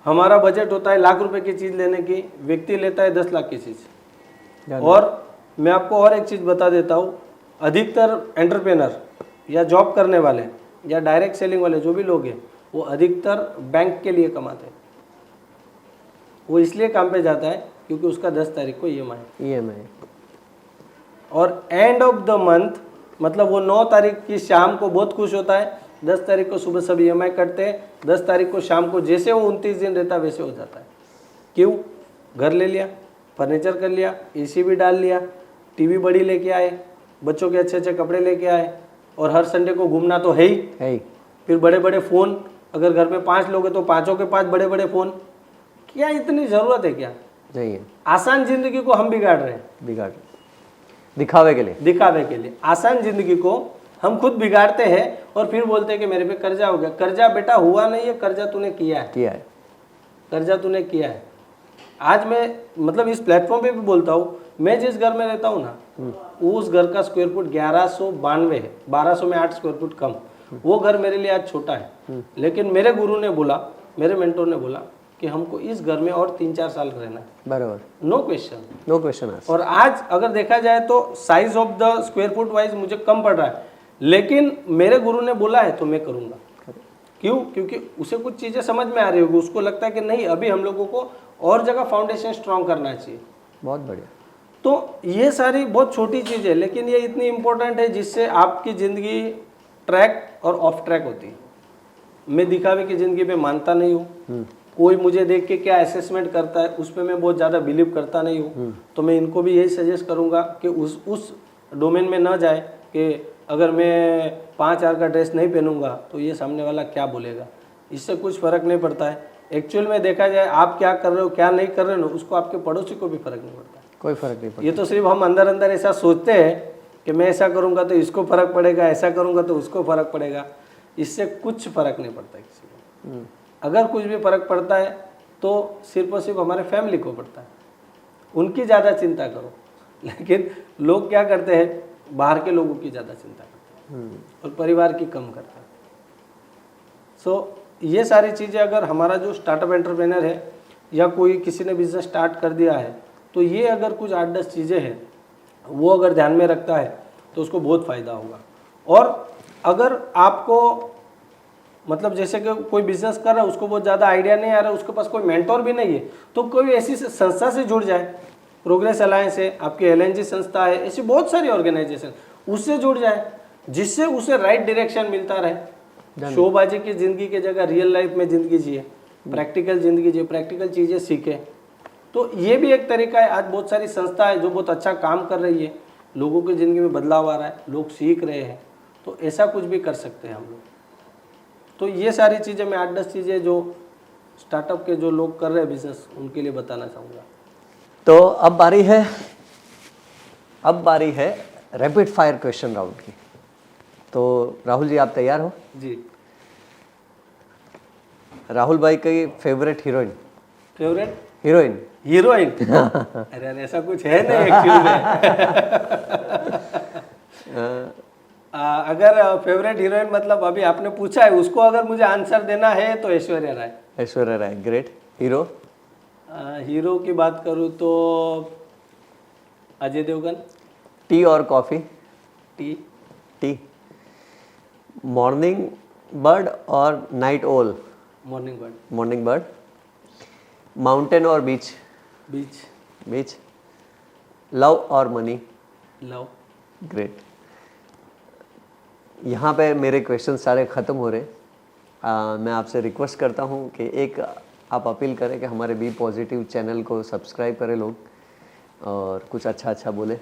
हमारा बजट होता है लाख रुपए की चीज़ लेने की, व्यक्ति लेता है 10 लाख की चीज़। और मैं आपको और एक चीज़ बता देता हूँ, अधिकतर एंटरप्रेनर या जॉब करने वाले या डायरेक्ट सेलिंग वाले जो भी लोग हैं, वो अधिकतर बैंक के लिए कमाते हैं। वो इसलिए काम पे जाता है क्योंकि उसका 10 तारीख को EMI, और एंड ऑफ द मंथ, मतलब वो 9 तारीख की शाम को बहुत खुश होता है, 10 तारीख को सुबह सब EMI कटते हैं, 10 तारीख को शाम को जैसे वो 29 दिन रहता है वैसे हो जाता है। क्यों? घर ले लिया, फर्नीचर कर लिया, AC भी डाल लिया, TV बड़ी लेके आए, बच्चों के अच्छे अच्छे कपड़े लेके आए, और हर संडे को घूमना तो है ही। फिर बड़े बड़े फ़ोन, अगर घर में 5 लोग हैं तो 5 के 5 बड़े बड़े फ़ोन। क्या इतनी ज़रूरत है? क्या नहीं है। आसान ज़िंदगी को हम बिगाड़ रहे हैं, दिखावे के लिए, दिखावे के लिए। आसान ज़िंदगी को हम खुद बिगाड़ते हैं और फिर बोलते हैं कि मेरे पे कर्जा हो गया। कर्जा बेटा हुआ नहीं है, कर्जा तूने किया है, कर्जा तूने किया है। आज मैं मतलब इस प्लेटफॉर्म पे भी बोलता हूँ, मैं जिस घर में रहता हूँ ना, उस घर का स्क्वायर फुट 1192 है, 1200 में 8 स्क्वायर फुट कम। वो घर मेरे लिए आज छोटा है, लेकिन मेरे गुरु ने बोला, मेरे मेंटोर ने बोला कि हमको इस घर में और 3-4 साल रहना है, बराबर, नो क्वेश्चन, नो क्वेश्चन। और आज अगर देखा जाए तो size of the square foot wise मुझे कम पड़ रहा है, लेकिन मेरे गुरु ने बोला है तो मैं करूँगा। क्यों? क्योंकि उसे कुछ चीज़ें समझ में आ रही होगी, उसको लगता है कि नहीं, अभी हम लोगों को और जगह फाउंडेशन स्ट्रांग करना चाहिए। बहुत बढ़िया। तो ये सारी बहुत छोटी चीज़ है, लेकिन ये इतनी इंपॉर्टेंट है जिससे आपकी ज़िंदगी ट्रैक और ऑफ ट्रैक होती है। मैं दिखावे की ज़िंदगी पे मानता नहीं हूँ। कोई मुझे देख के क्या असेसमेंट करता है उस पर मैं बहुत ज़्यादा बिलीव करता नहीं हूँ। तो मैं इनको भी यही सजेस्ट करूँगा कि उस डोमेन में ना जाए कि अगर मैं 5000 का ड्रेस नहीं पहनूंगा तो ये सामने वाला क्या बोलेगा। इससे कुछ फ़र्क नहीं पड़ता है। एक्चुअल में देखा जाए आप क्या कर रहे हो क्या नहीं कर रहे हो, उसको आपके पड़ोसी को भी फ़र्क नहीं पड़ता। कोई फ़र्क नहीं पड़ता। ये तो सिर्फ हम अंदर अंदर ऐसा सोचते हैं कि मैं ऐसा करूँगा तो इसको फ़र्क पड़ेगा, ऐसा करूँगा तो उसको फ़र्क पड़ेगा। इससे कुछ फ़र्क नहीं पड़ता किसी को। अगर कुछ भी फ़र्क पड़ता है तो सिर्फ और सिर्फ हमारे फैमिली को पड़ता है, उनकी ज़्यादा चिंता करो। लेकिन लोग क्या करते हैं, बाहर के लोगों की ज़्यादा चिंता करते हैं और परिवार की कम करते हैं। सो ये सारी चीज़ें अगर हमारा जो स्टार्टअप एंटरप्रेनर है या कोई किसी ने बिजनेस स्टार्ट कर दिया है तो ये अगर कुछ 8-10 चीज़ें हैं वो अगर ध्यान में रखता है तो उसको बहुत फ़ायदा होगा। और अगर आपको मतलब जैसे कि कोई बिजनेस कर रहा है, उसको बहुत ज़्यादा आइडिया नहीं आ रहा है, उसके पास कोई मेंटोर भी नहीं है, तो कोई ऐसी संस्था से जुड़ जाए। प्रोग्रेस अलायंस है, आपकी LNG संस्था है, ऐसी बहुत सारी ऑर्गेनाइजेशन, उससे जुड़ जाए, जिससे उसे राइट डायरेक्शन मिलता रहे। शोबाजी की ज़िंदगी की जगह रियल लाइफ में ज़िंदगी जिए, प्रैक्टिकल ज़िंदगी जिए, प्रैक्टिकल चीज़ें सीखे। तो ये भी एक तरीका है। आज बहुत सारी संस्था है जो बहुत अच्छा काम कर रही है, लोगों की ज़िंदगी में बदलाव आ रहा है, लोग सीख रहे हैं, तो ऐसा कुछ भी कर सकते हैं हम लोग। तो ये सारी चीज़ें मैं 8-10 चीज़ें जो स्टार्टअप के जो लोग कर रहे हैं बिजनेस, उनके लिए बताना चाहूँगा। तो अब बारी है रैपिड फायर क्वेश्चन राउंड की। तो राहुल जी, आप तैयार हो? जी। राहुल भाई की favourite heroine? Favourite heroine? Heroine? अरे यार, ऐसा कुछ है नहीं एक्चुअली में। अगर फेवरेट हीरोइन मतलब अभी आपने पूछा है, उसको अगर मुझे आंसर देना है तो Aishwarya Rai. Aishwarya Rai, great. Hero? Hero की बात करूँ तो अजय देवगन। टी और coffee? T. T. Morning bird और नाइट ओल? Morning bird. Morning bird. Mountain और बीच? बीच। बीच। लव और मनी? लव। ग्रेट। यहाँ पे मेरे क्वेश्चन सारे ख़त्म हो रहे। मैं आपसे रिक्वेस्ट करता हूँ कि एक आप अपील करें कि हमारे बी पॉजिटिव चैनल को सब्सक्राइब करें लोग, और कुछ अच्छा बोले,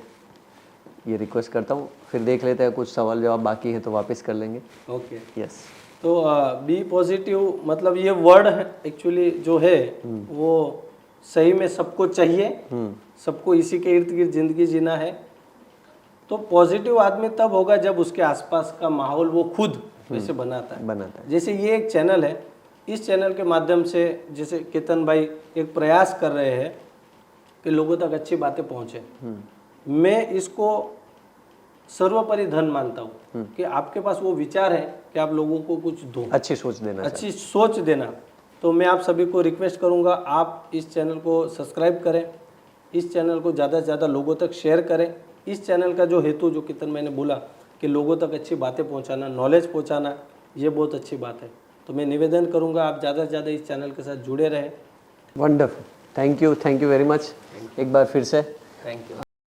ये रिक्वेस्ट करता हूँ। फिर देख लेते हैं, कुछ सवाल जवाब बाकी है तो वापस कर लेंगे। ओके। यस। तो बी पॉजिटिव मतलब ये वर्ड है एक्चुअली जो है वो सही में सबको चाहिए, सबको इसी के इर्द गिर्द जिंदगी जीना है। तो पॉजिटिव आदमी तब होगा जब उसके आसपास का माहौल वो खुद वैसे बनाता है। जैसे ये एक चैनल है, इस चैनल के माध्यम से जैसे केतन भाई एक प्रयास कर रहे हैं कि लोगों तक अच्छी बातें पहुँचे। मैं इसको सर्वोपरि धन मानता हूँ कि आपके पास वो विचार है कि आप लोगों को कुछ दो, अच्छी सोच देना। तो मैं आप सभी को रिक्वेस्ट करूँगा, आप इस चैनल को सब्सक्राइब करें, इस चैनल को ज़्यादा से ज़्यादा लोगों तक शेयर करें। इस चैनल का जो हेतु जो कितन मैंने बोला कि लोगों तक अच्छी बातें पहुंचाना, नॉलेज पहुंचाना, ये बहुत अच्छी बात है। तो मैं निवेदन करूंगा आप ज़्यादा से ज़्यादा इस चैनल के साथ जुड़े रहें। Wonderful, thank you very much. एक बार फिर से थैंक यू।